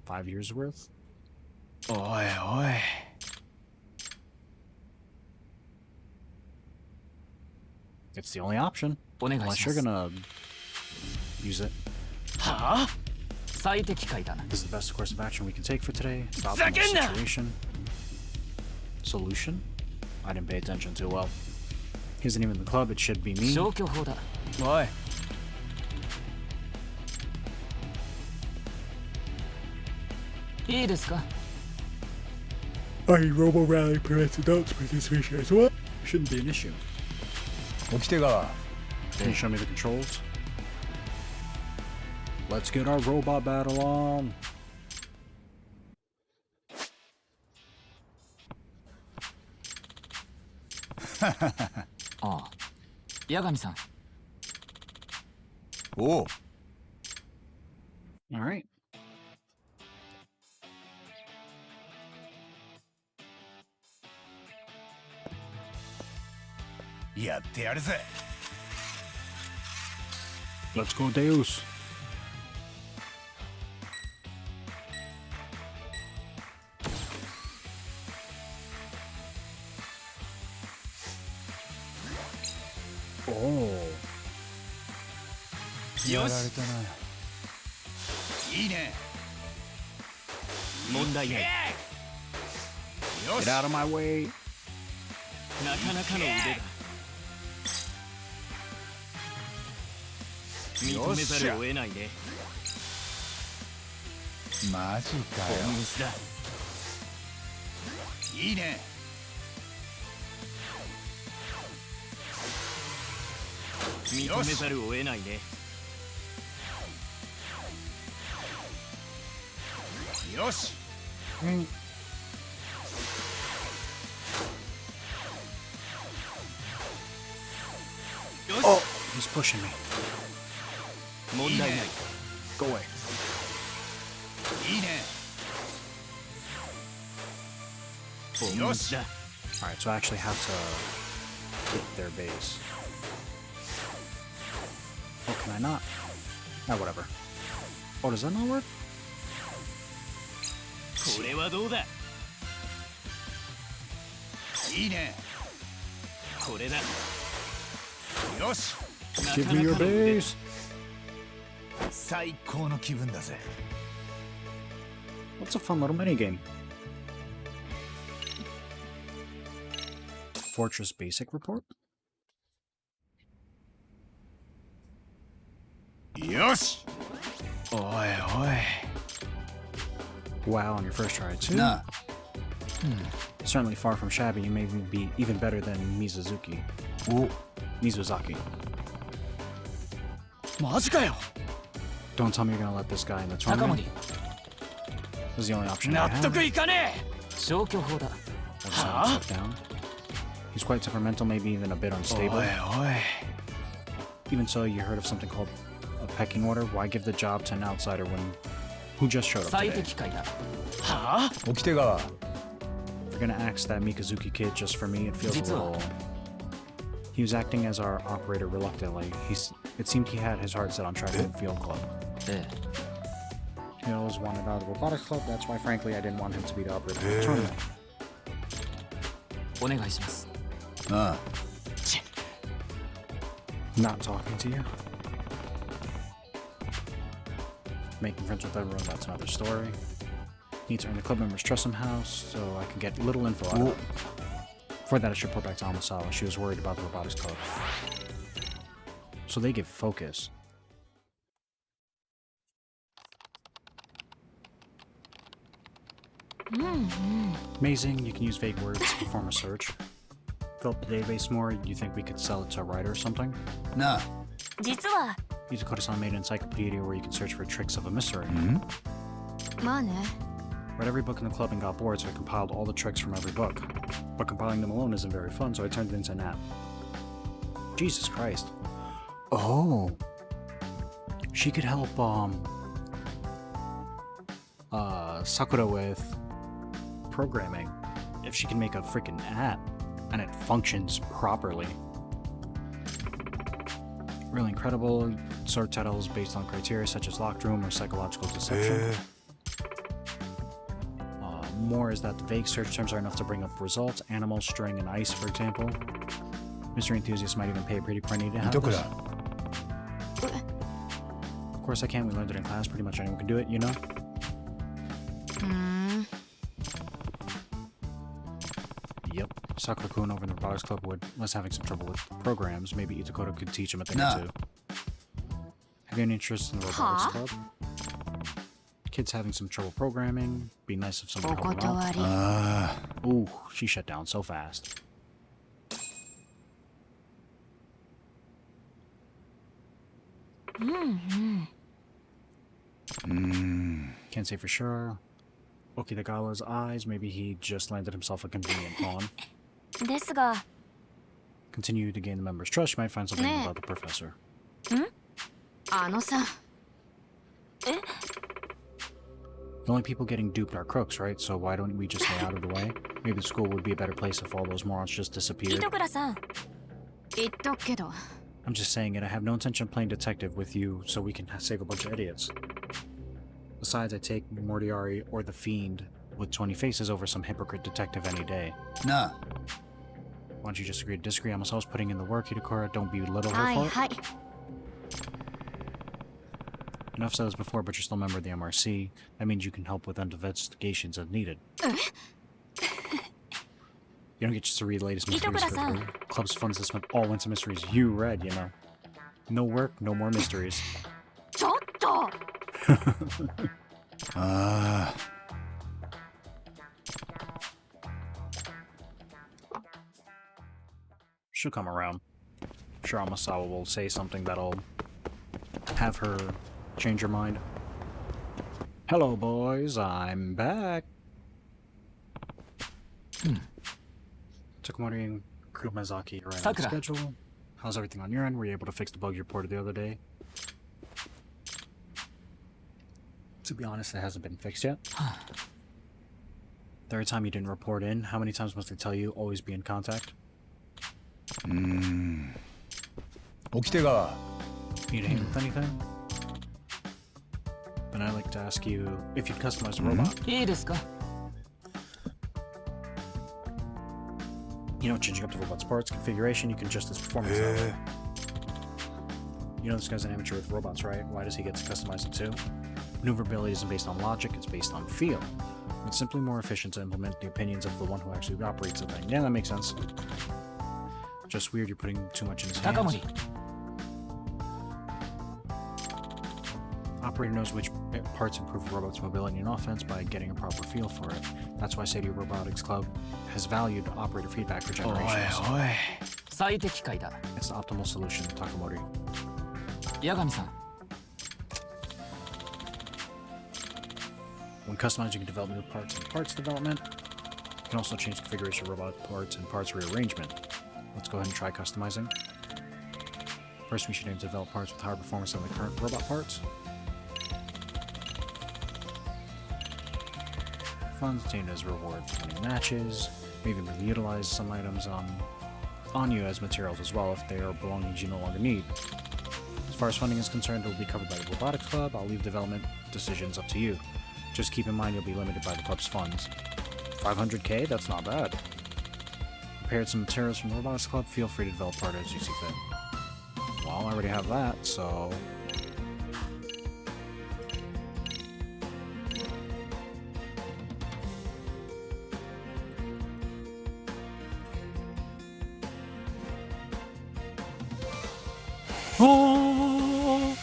5 years worth. おいおい It's the only option. お願い Unless し you're ます。 gonna use it. はあ 最適解だな。 This is the best course of action we can take for today. It's the optimal Second! situation. Solution? I didn't pay attention too well. He isn't even in the club. It should be me. 消去法だ。おい いいですか Any Robo Rally permits adults participation as well. Shouldn't be an issue. 沖手川 Can you show me the controls? Let's get our robot battle on. ああ、八神さん。おう。 All right. やってやるぜ。 Let's go, Deus. Oh. やられたな。いいね。問題ない。よ Get し。 out of my way. なかなかの腕だ。認めざるを得ないね。マジかよ。本ミスだ。いいね。認めざるを得ないね。よし。 Oh, he's pushing me. 問題ない。 Go away. いいね。本ミスだ。 All right, so I actually have to hit their base. Oh, can I not? Ah, whatever. Oh, does that not work? これはどうだ。いいね。これだ。よし。 Give me your base. 最高の気分だぜ。 What's a fun little minigame? Fortress Basic Report? よし。おいおい。 Wow, on your first try, too? なあ。 Certainly far from shabby, you may be even better than Mizuzuki. お。 Mizuzaki. マジかよ。 Don't tell me you're gonna let this guy in the 高 tournament. 森 This is the only option 納 I have. 得いかね消去法だ。 I'll just have him sit down. He's quite temperamental, maybe even a bit え。 unstable. おいおい。 Even so, you heard of something called a pecking order? Why give the job to an outsider who just showed up 最 today? 適解だ。はあ。掟川。 If you're gonna axe that Mikazuki kid just for me, it feels a 実は little... He was acting as our operator reluctantly. It seemed he had his heart set on trying to win Field Club. ええ。 He always wanted out of the robotics club. That's why, frankly, I didn't want him to be the operator for the tournament. お願いします。ああ。 Not talking to you. Making friends with everyone, that's another story. Need to earn the club members' trust somehow, so I can get little info out of it. Before that, I should report back to Amasawa. She was worried about the robotics club. So they give focus. Amazing, you can use vague words to perform a search. Fill up the database more, you think we could sell it to a writer or something? なあ。実は Izukata-san made an encyclopedia where you can search for tricks of a mystery. まあね Read every book in the club and got bored, so I compiled all the tricks from every book. But compiling them alone isn't very fun, so I turned it into an app. Jesus Christ. Oh. She could help, Sakura with programming. If she can make a freaking app, and it functions properly. Really incredible. Sort titles based on criteria such as locked room or psychological deception. More is that the vague search terms are enough to bring up results. Animal, string, and ice, for example. Mystery enthusiasts might even pay a pretty penny to have this. Of course I can, we learned it in class. Pretty much anyone can do it, you know? Yep. Sakura-kun over in the robotics club was having some trouble with programs. Maybe Itakota could teach him a thing or two. Have you any interest in the robotics club? Kids having some trouble programming. Be nice if someone お helped them out. 断り ああ。 Ooh, she shut down so fast. Can't say for sure. Okitagawa's eyes, maybe he just landed himself a convenient pawn. ですが Continue to gain the members' trust, you might find something about the professor. あのさ。え？ The only people getting duped are crooks, right? So why don't we just stay out of the way? Maybe the school would be a better place if all those morons just disappeared. 糸倉さん。言っとくけど。I'm just saying it. I have no intention of playing detective with you so we can save a bunch of idiots. Besides, I take Mortiari or the Fiend with 20 faces over some hypocrite detective any day. Nah. Why don't you just agree to disagree? I'm always putting in the work, Hidakura. Don't belittle herはいfor it. はい。 Enough said this before, but you're still a member of the MRC. That means you can help with investigations as needed. You don't get just to read the latest mysteries for free. Club's funds this month all went to mysteries you read, you know. No work, no more mysteries. ちょっと。ああ。 She'll come around. Sure, Amasawa will say something that'll have her change her mind. Hello, boys. I'm back. Takamori and Kurumazaki are right on Sakura. schedule. How's everything on your end? Were you able to fix the bug you reported the other day? To be honest, it hasn't been fixed yet. Third time you didn't report in, how many times must I tell you always be in contact? 掟川 Need a hand with anything? Then I'd like to ask you if you'd customize a robot. いいですか？ You know, changing up the robot's parts, configuration, you can adjust its performance that way. You know this guy's an amateur with robots, right? Why does he get to customize it too? Maneuverability isn't based on logic, it's based on feel. It's simply more efficient to implement the opinions of the one who actually operates the thing. Yeah, that makes sense. Just weird you're putting too much in his hands. 高森。 Operator knows which parts improve the robot's mobility and offense by getting a proper feel for it. That's why Seiryu Robotics Club has valued operator feedback for おい generations. おい。最適解だ。 It's the optimal solution, Takamori. 八神さん。 When customizing, you can develop new parts in parts development. You can also change configuration of robot parts and parts rearrangement. Let's go ahead and try customizing. First, we should aim to develop parts with higher performance than the current robot parts. Funds obtained as a reward for winning matches. May even be able to utilize some items on you as materials as well if they are belongings you no longer need. As far as funding is concerned, it will be covered by the Robotics Club. I'll leave development decisions up to you. Just keep in mind you'll be limited by the club's funds. 500k? That's not bad. Prepared some materials from the Robotics Club. Feel free to develop part as you see fit. Well, I already have that, so... Oh!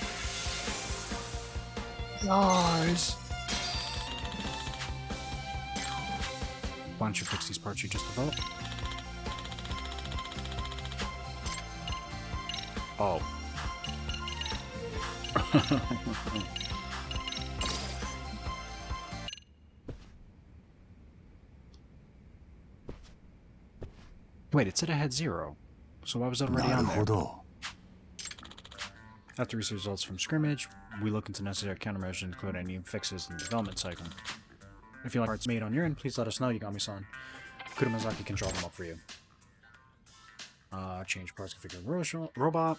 Nice! Why don't you fix these parts you just developed? Oh. Wait, it said I had 0. So why was it already on there? なるほど After we see results from scrimmage, we look into necessary countermeasures and include any fixes in the development cycle. If you like parts made on your end, please let us know, Yagami-san. Kurumazaki can draw them up for you. Change parts configure robot.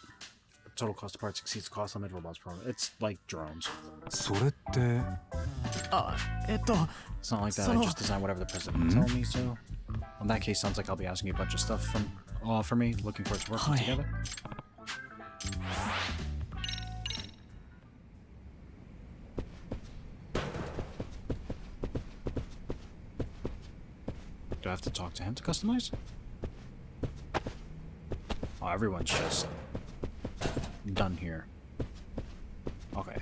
Total cost of parts exceeds the cost limit robots program. It's like drones. それって あ、It's not like that. I just design whatever the president tells me to. In that case, sounds like I'll be asking you a bunch of stuff for me, looking forward to working together. Do I have to talk to him to customize? Oh, everyone's just done here. Okay.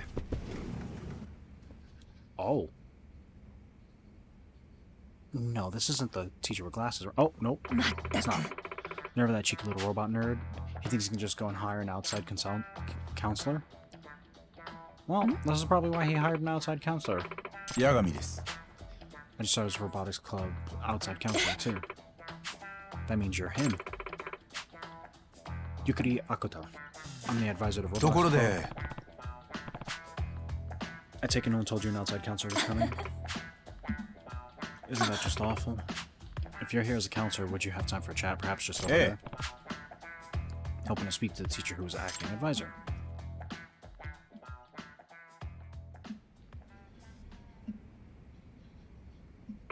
Oh. No, this isn't the teacher with glasses. Oh, nope. It's not. Never that cheeky little robot nerd. He thinks he can just go and hire an outside counselor. Well, this is probably why he hired an outside counselor. 八神です I just saw his robotics club outside counselor too. That means you're him. Yukari Akuta. I'm the advisor to robotics ところ club. で I take it no one told you an outside counselor was coming? Isn't that just awful? If you're here as a counselor, would you have time for a chat? Perhaps just over there? Hoping to speak to the teacher who was acting advisor.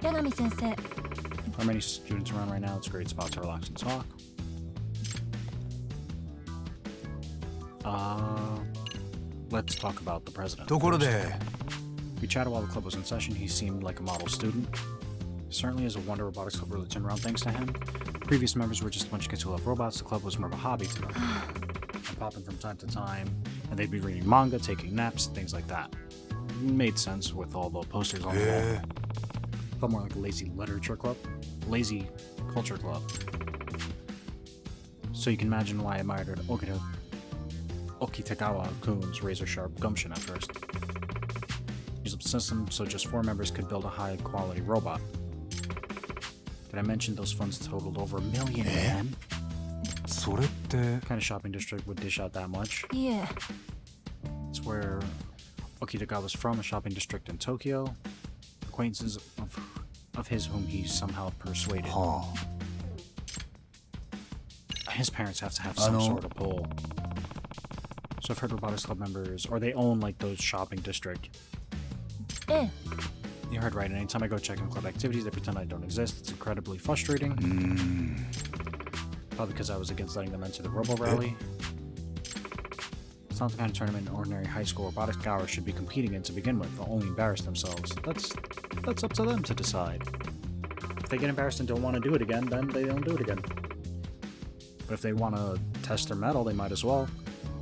Yagami-sensei. How many students around right now? It's a great spot to relax and talk. Let's talk about the president. ところで We chatted while the club was in session. He seemed like a model student. Certainly is a wonder robotics club really turned around thanks to him. Previous members were just a bunch of kids who love robots. The club was more of a hobby to them. And popping from time to time, and they'd be reading manga, taking naps, things like that. Made sense with all the posters on the wall. Felt more like a lazy literature club. Lazy culture club. So you can imagine why I admired Okitagawa-kun's razor-sharp gumption at first. Use up the system so just 4 members could build a high-quality robot. Did I mention those funds totaled over $1 million yen? それって What kind of shopping district would dish out that much? Yeah. It's where Okitagawa's from, a shopping district in Tokyo. Acquaintances of his whom he somehow persuaded. His parents have to have some sort of pull. So I've heard robotics club members, or they own like those shopping district. You heard right, and anytime I go check on club activities, they pretend I don't exist. It's incredibly frustrating. Probably because I was against letting them enter the Robo Rally. It's not the kind of tournament an ordinary high school robotics goer should be competing in to begin with. They'll only embarrass themselves. That's up to them to decide. If they get embarrassed and don't want to do it again, then they don't do it again. But if they want to test their mettle, they might as well.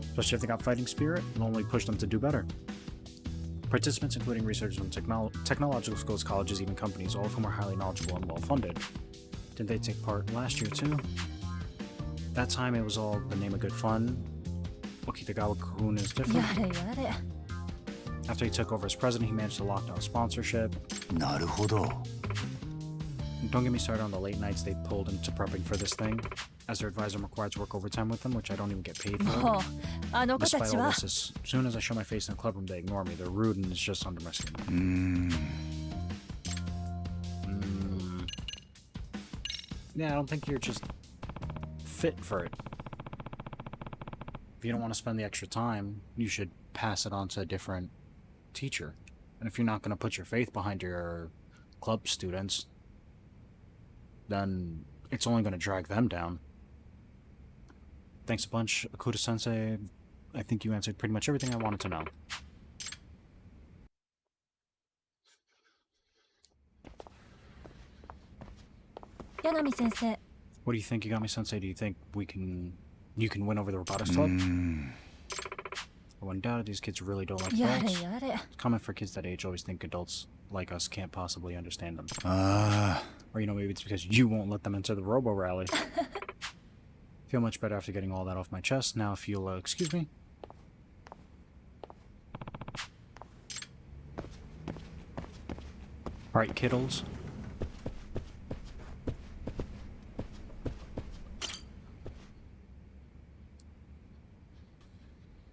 Especially if they got fighting spirit, it'll only push them to do better. Participants, including researchers from technological schools, colleges, even companies, all of whom are highly knowledgeable and well-funded. Did they take part last year too? That time it was all the name of good fun. Okitagawa-kun is different. After he took over as president, he managed to lock down sponsorship. なるほど Don't get me started on the late nights they pulled into prepping for this thing, as their advisor required to work overtime with them, which I don't even get paid for. Despite all this, as soon as I show my face in the clubroom, they ignore me. They're rude and it's just under my skin. Yeah, I don't think you're just fit for it. If you don't want to spend the extra time, you should pass it on to a different teacher. And if you're not going to put your faith behind your club students, then it's only going to drag them down. Thanks a bunch, Akuta-sensei. I think you answered pretty much everything I wanted to know. Yagami-sensei. What do you think, Yagami-sensei? Do you think you can win over the robotics club? When doubted, these kids really don't like adults. Common for kids that age always think adults like us can't possibly understand them. Or, maybe it's because you won't let them enter the Robo Rally. Feel much better after getting all that off my chest. Now if you'll excuse me. Alright, kiddles.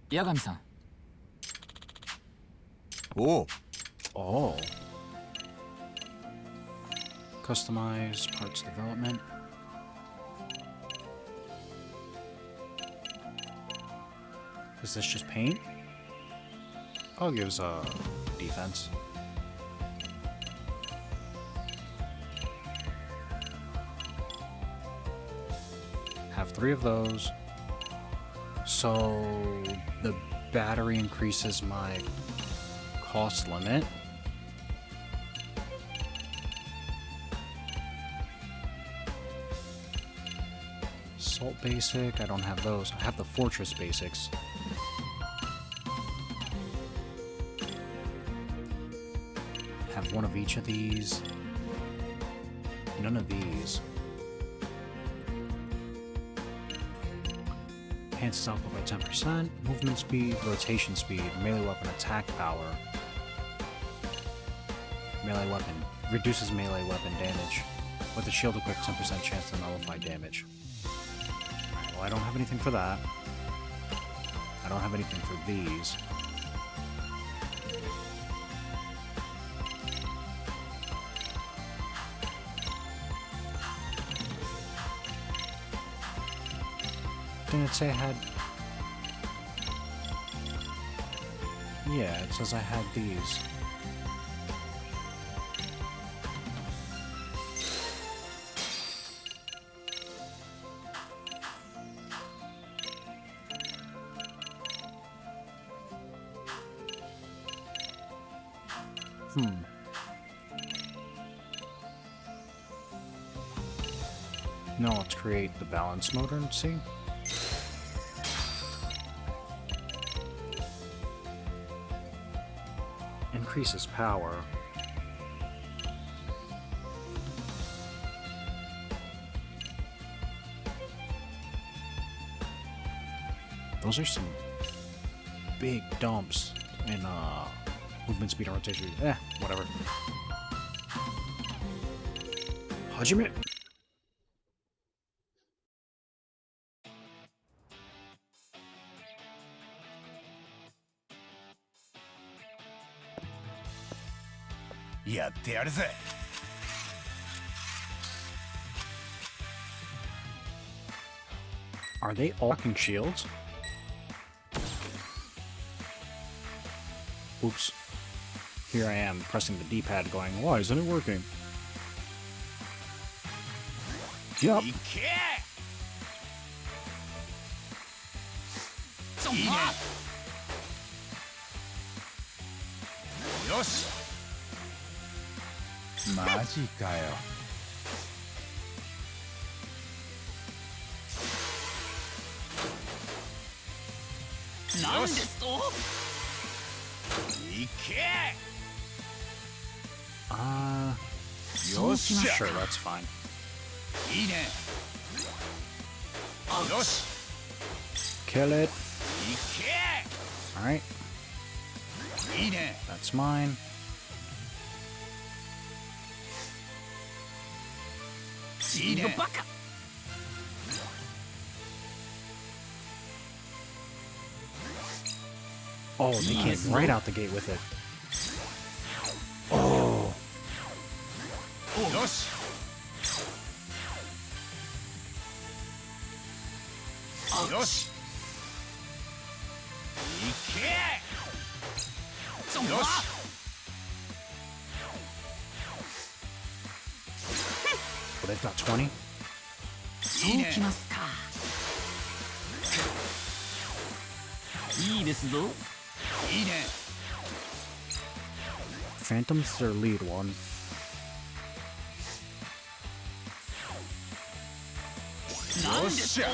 Yagami-san. Oh. Oh. Customize parts development. Is this just paint? Oh, it gives defense. Have 3 of those. So the battery increases my cost limit. Assault basic, I don't have those. I have the fortress basics. Have one of each of these. None of these. Enhances output by 10%. Movement speed, rotation speed, melee weapon attack power. Melee weapon. Reduces melee weapon damage. With a shield equipped, 10% chance to nullify damage. Alright, well, I don't have anything for that. I don't have anything for these. Didn't it say I had... Yeah, it says I had these. No, let's create the balance motor and see. Increases power. Those are some big dumps in movement speed and rotation. Whatever. Hajime.やってやるぜ。 Are they all fucking shields? Oops. Here I am pressing the D-pad going, why isn't it working? Yup. いけ。いいね。よし。マジかよ。なんですと。いけ。よし。Sure, that's fine. いいね。よし。 Kill it. いけ。 Alright, いいね。 that's mine. いいね。バカ。 Oh, they came right out the gate with it. Oh. よし。よし。いけ。よし。 Well, they've got 20. いいね。きますか。いいですぞ。いいね。 Phantom's their lead one.よっしゃ。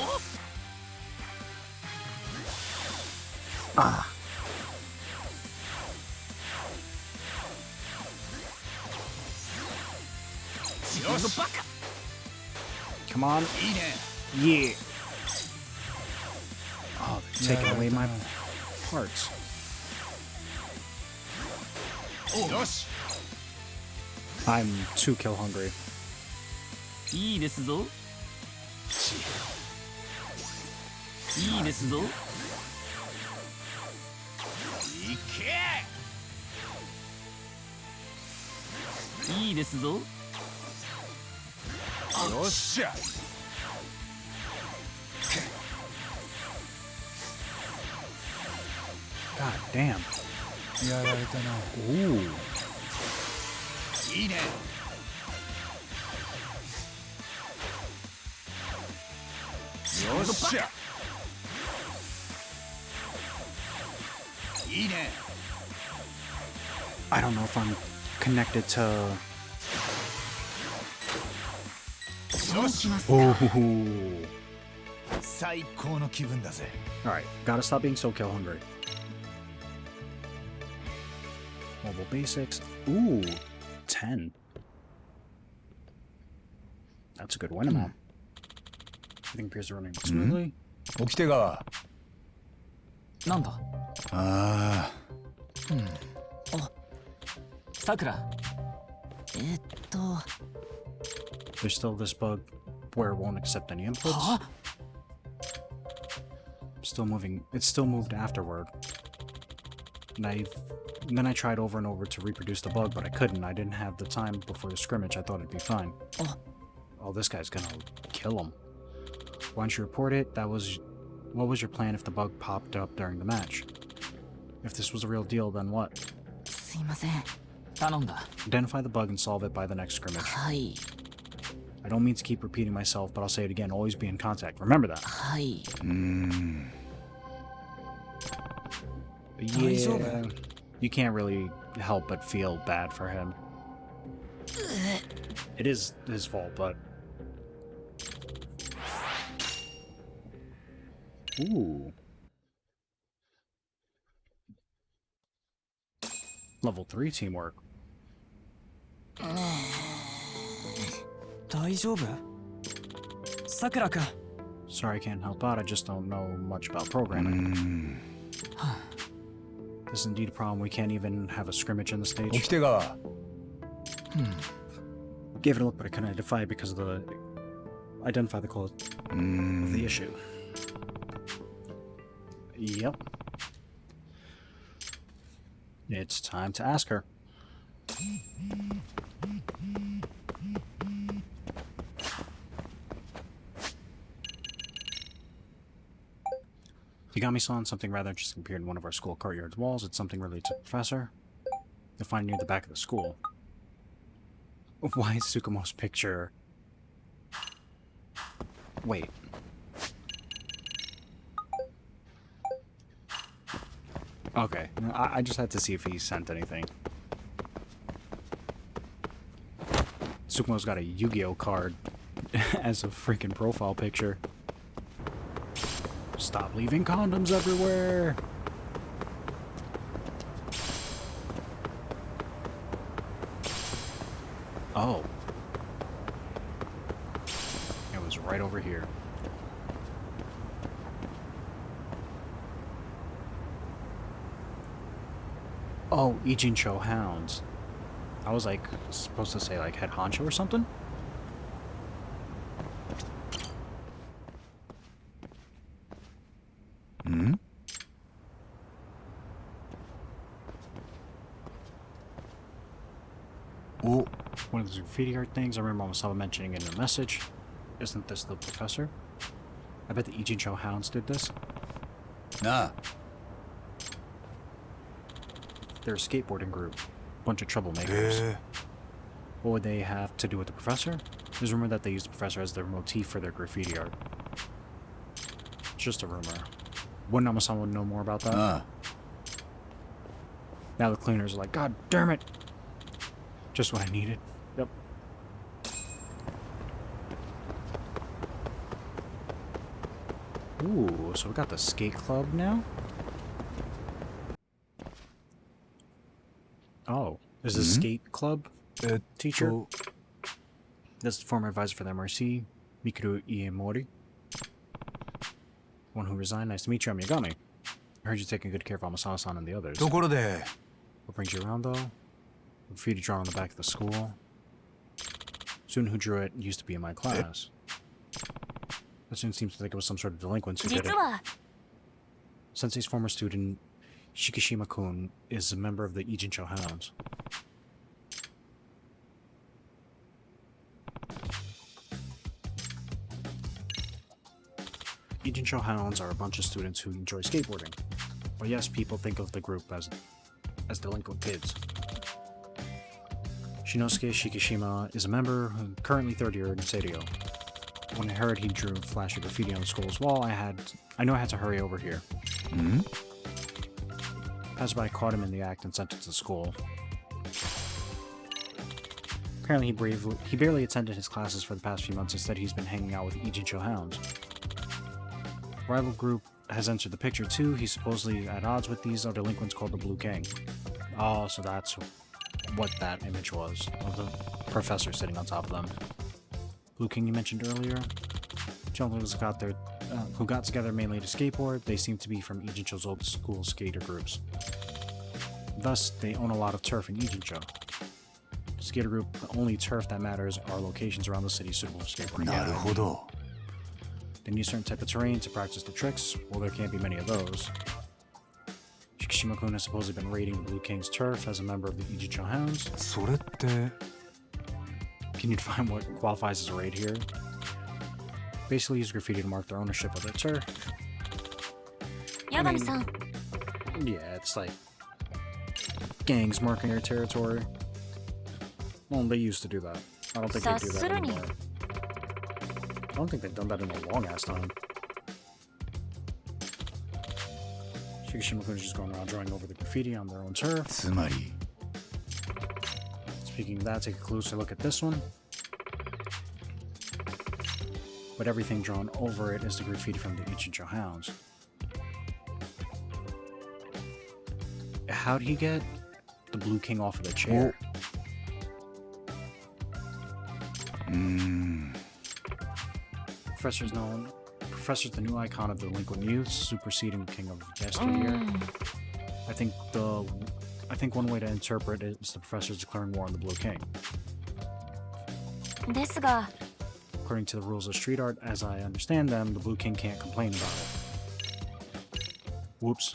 Ah. Come on. いいね。 Yeah. Oh, they're taking away my parts. よし。 I'm too kill hungry. いいですぞ。いいですぞ。いけ。いいですぞ。よっしゃ。 God damn. やられたな。 Ooh. いいね。よっしゃ。いいね。 I don't know if I'm connected to. よし。 Ooh. 最高の気分だぜ。 Alright, gotta stop being so kill hungry. Mobile basics. Ooh, 10. That's a good win amount. Everything appears to be running smoothly. 起きてが。なんだ。ああ。さくら。There's still this bug where it won't accept any inputs. は Still moving. It's still moved afterward. And then I tried over and over to reproduce the bug, but I couldn't. I didn't have the time before the scrimmage. I thought it'd be fine. Oh, this guy's gonna kill him. Why don't you report it? That was What was your plan if the bug popped up during the match? If this was a real deal, then what? すいません。頼んだ。 Identify the bug and solve it by the next scrimmage. はい。 I don't mean to keep repeating myself, but I'll say it again. Always be in contact. Remember that. はい。 Yeah. You can't really help but feel bad for him. It is his fault, but... Ooh. Level 3 teamwork. 大丈夫？さくらくん。 Sorry I can't help out, I just don't know much about programming. This is indeed a problem. We can't even have a scrimmage in the stage. 起きてが Gave it a look, but I couldn't identify it because of the... Identify the cause of the issue. Yep. It's time to ask her. Yagami-san, something rather interesting appeared in one of our school courtyard's walls. It's something related to the professor. You'll find it near the back of the school. Why is Tsukumo's picture... Wait. Okay, I just had to see if he sent anything. Tsukumo's got a Yu-Gi-Oh card as a freaking profile picture. Stop leaving condoms everywhere! Oh. It was right over here. Oh, Ijincho Hounds. I was like, supposed to say like head honcho or something? Oh, One of those graffiti art things, I remember Masawa mentioning it in a message. Isn't this the professor? I bet the Ijincho Hounds did this. nah. They're a skateboarding group. Bunch of troublemakers. What would they have to do with the professor? There's a rumor that they used the professor as their motif for their graffiti art. It's just a rumor. Wouldn't Amasawa know more about that? Now the cleaners are like, God damn it! Just what I needed. Yep. Ooh, so we got the skate club now? Oh, there's a skate club teacher? This is the former advisor for the MRC, Mikuru Iemori. One who resigned. Nice to meet you, I'm Yagami. I heard you're taking good care of Amasawa-san and the others. ところで What brings you around, though? Graffiti drawn on the back of the school. Student who drew it used to be in my class. That student seems to think it was some sort of delinquent who did it. 実は Sensei's former student, Shikishima-kun, is a member of the Ijincho Hounds. Ijincho Hounds are a bunch of students who enjoy skateboarding. But yes, people think of the group as delinquent kids. Shinosuke Shikishima is a member, currently third year in Seiryu. When I heard he drew flashy graffiti on the school's wall, I knew I had to hurry over here. Passerby caught him in the act and sent it to school. Apparently he barely attended his classes for the past few months. Instead, he's been hanging out with the Ijincho Hounds. Rival group has entered the picture too. He's supposedly at odds with these other delinquents called the Blue King. Oh, so that's what that image was, of the professor sitting on top of them. Blue King you mentioned earlier. Gentlemen who got together mainly to skateboard. They seem to be from Ijincho's old school skater groups. Thus, they own a lot of turf in Ijincho. The skater group, the only turf that matters are locations around the city suitable for skateboarding. なるほど They need a certain type of terrain to practice the tricks. Well, there can't be many of those. Shikishima-kun has supposedly been raiding the Blue King's turf as a member of the Ijincho Hounds. それって Can you define what qualifies as a raid here? Basically use graffiti to mark their ownership of their turf. 柳さん Yeah, it's like gangs marking their territory. Well, they used to do that. I don't think they do that anymore. I don't think they've done that in a long ass time. Shikishima-kun is just going around drawing over the graffiti on their own turf. つまり Speaking of that, take a closer look at this one. But everything drawn over it is the graffiti from the Ichijo hounds. How'd he get the Blue King off of the chair? Professor's the new icon of the delinquent youth, superseding the king of yesteryear. I think one way to interpret it is the professor's declaring war on the Blue King. ですが According to the rules of street art, as I understand them, the Blue King can't complain about it. Whoops.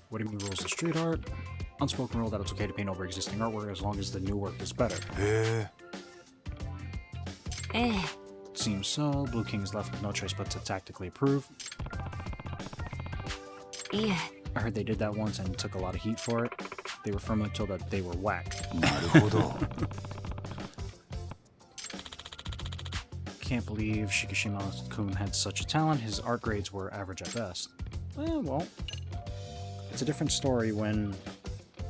What do you mean rules of street art? Unspoken rule that it's okay to paint over existing artwork as long as the new work is better. へえ ええ Seems so. Blue King is left with no choice but to tactically approve. いえ I heard they did that once and took a lot of heat for it. They were firmly told that they were whack. なるほど Can't believe Shikishima-kun had such a talent. His art grades were average at best. Well, it's a different story when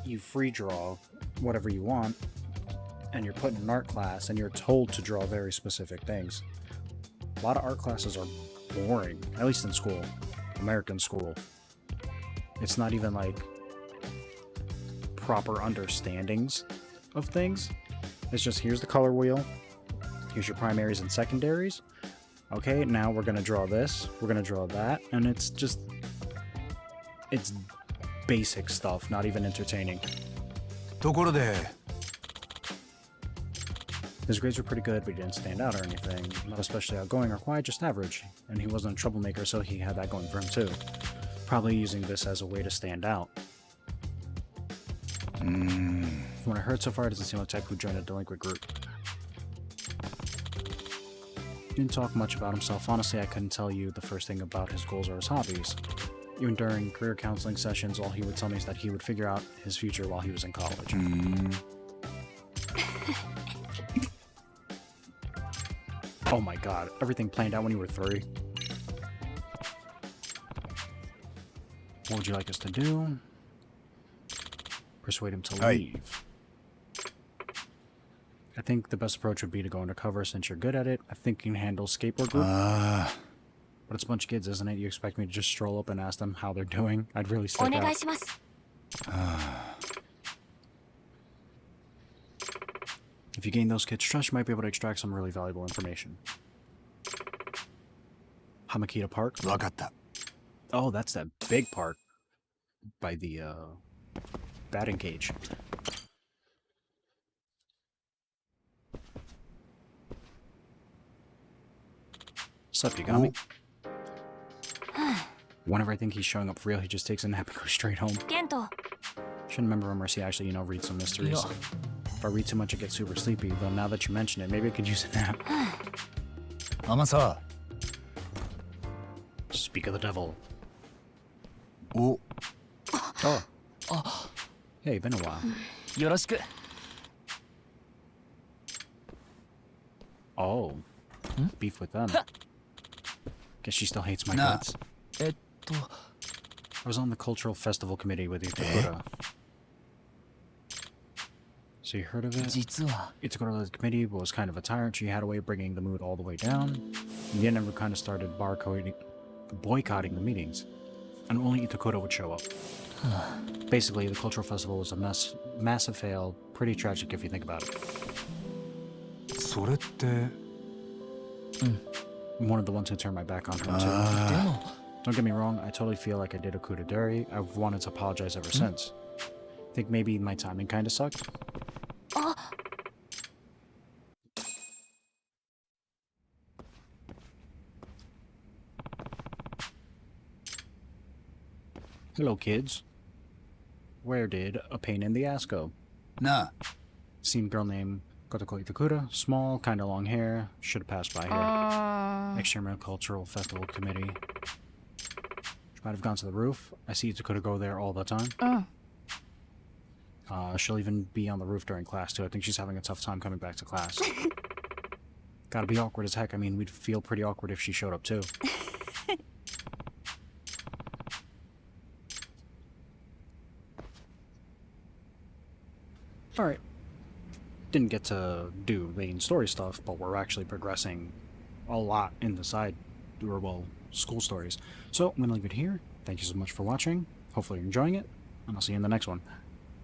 you free draw whatever you want and you're put in an art class and you're told to draw very specific things. A lot of art classes are boring, at least in school, American school. It's not even like proper understandings of things. It's just here's the color wheel. Here's your primaries and secondaries. Okay, now we're gonna draw this, we're gonna draw that, and it's basic stuff, not even entertaining. ところで His grades were pretty good, but he didn't stand out or anything. Not especially outgoing or quiet, just average. And he wasn't a troublemaker, so he had that going for him too. Probably using this as a way to stand out. From what I heard so far, it doesn't seem like type who joined a delinquent group. Didn't talk much about himself. Honestly, I couldn't tell you the first thing about his goals or his hobbies. Even during career counseling sessions, all he would tell me is that he would figure out his future while he was in college. Oh my god, everything planned out when you were 3. What would you like us to do? Persuade him to leave. I think the best approach would be to go undercover since you're good at it. I think you can handle skateboard group. But it's a bunch of kids, isn't it? You expect me to just stroll up and ask them how they're doing? I'd really stick お願い out. します If you gain those kids' trust, you might be able to extract some really valuable information. Hamakita Park? わかった Oh, that's that big park by the batting cage. Sup, you got me? Whenever I think he's showing up for real, he just takes a nap and goes straight home. ケント Shouldn't remember him or see actually, read some mysteries. Yeah. If I read too much, I get super sleepy, though now that you mention it, maybe I could use a nap. 甘さ Speak of the devil. お Oh. Hey, been a while. よろしく Oh. Beef with them. Guess she still hates my Nah. guts. えっと I was on the cultural festival committee with Itakura. So you heard of it? 実は Itakura led the committee, but was kind of a tyrant. She had a way of bringing the mood all the way down. In the end, everyone kind of started boycotting the meetings. And only Itakura would show up. Basically, the cultural festival was a massive fail. Pretty tragic if you think about it. それって I'm one of the ones who turned my back on her, too. でも Don't get me wrong, I totally feel like I did a coup de dare. I've wanted to apologize ever since. Think maybe my timing kind of sucked. あ Hello, kids. Where did a pain in the ass go? なあ Seen girl named Kotoko Itakura, small, kind of long hair, should have passed by here. External Cultural Festival Committee. Might have gone to the roof. I see Dakota go there all the time. うん She'll even be on the roof during class, too. I think she's having a tough time coming back to class. Gotta be awkward as heck. I mean, we'd feel pretty awkward if she showed up, too. Alright. Didn't get to do main story stuff, but we're actually progressing a lot in the side, or, well, school stories. So, I'm gonna leave it here. Thank you so much for watching. Hopefully you're enjoying it, and I'll see you in the next one.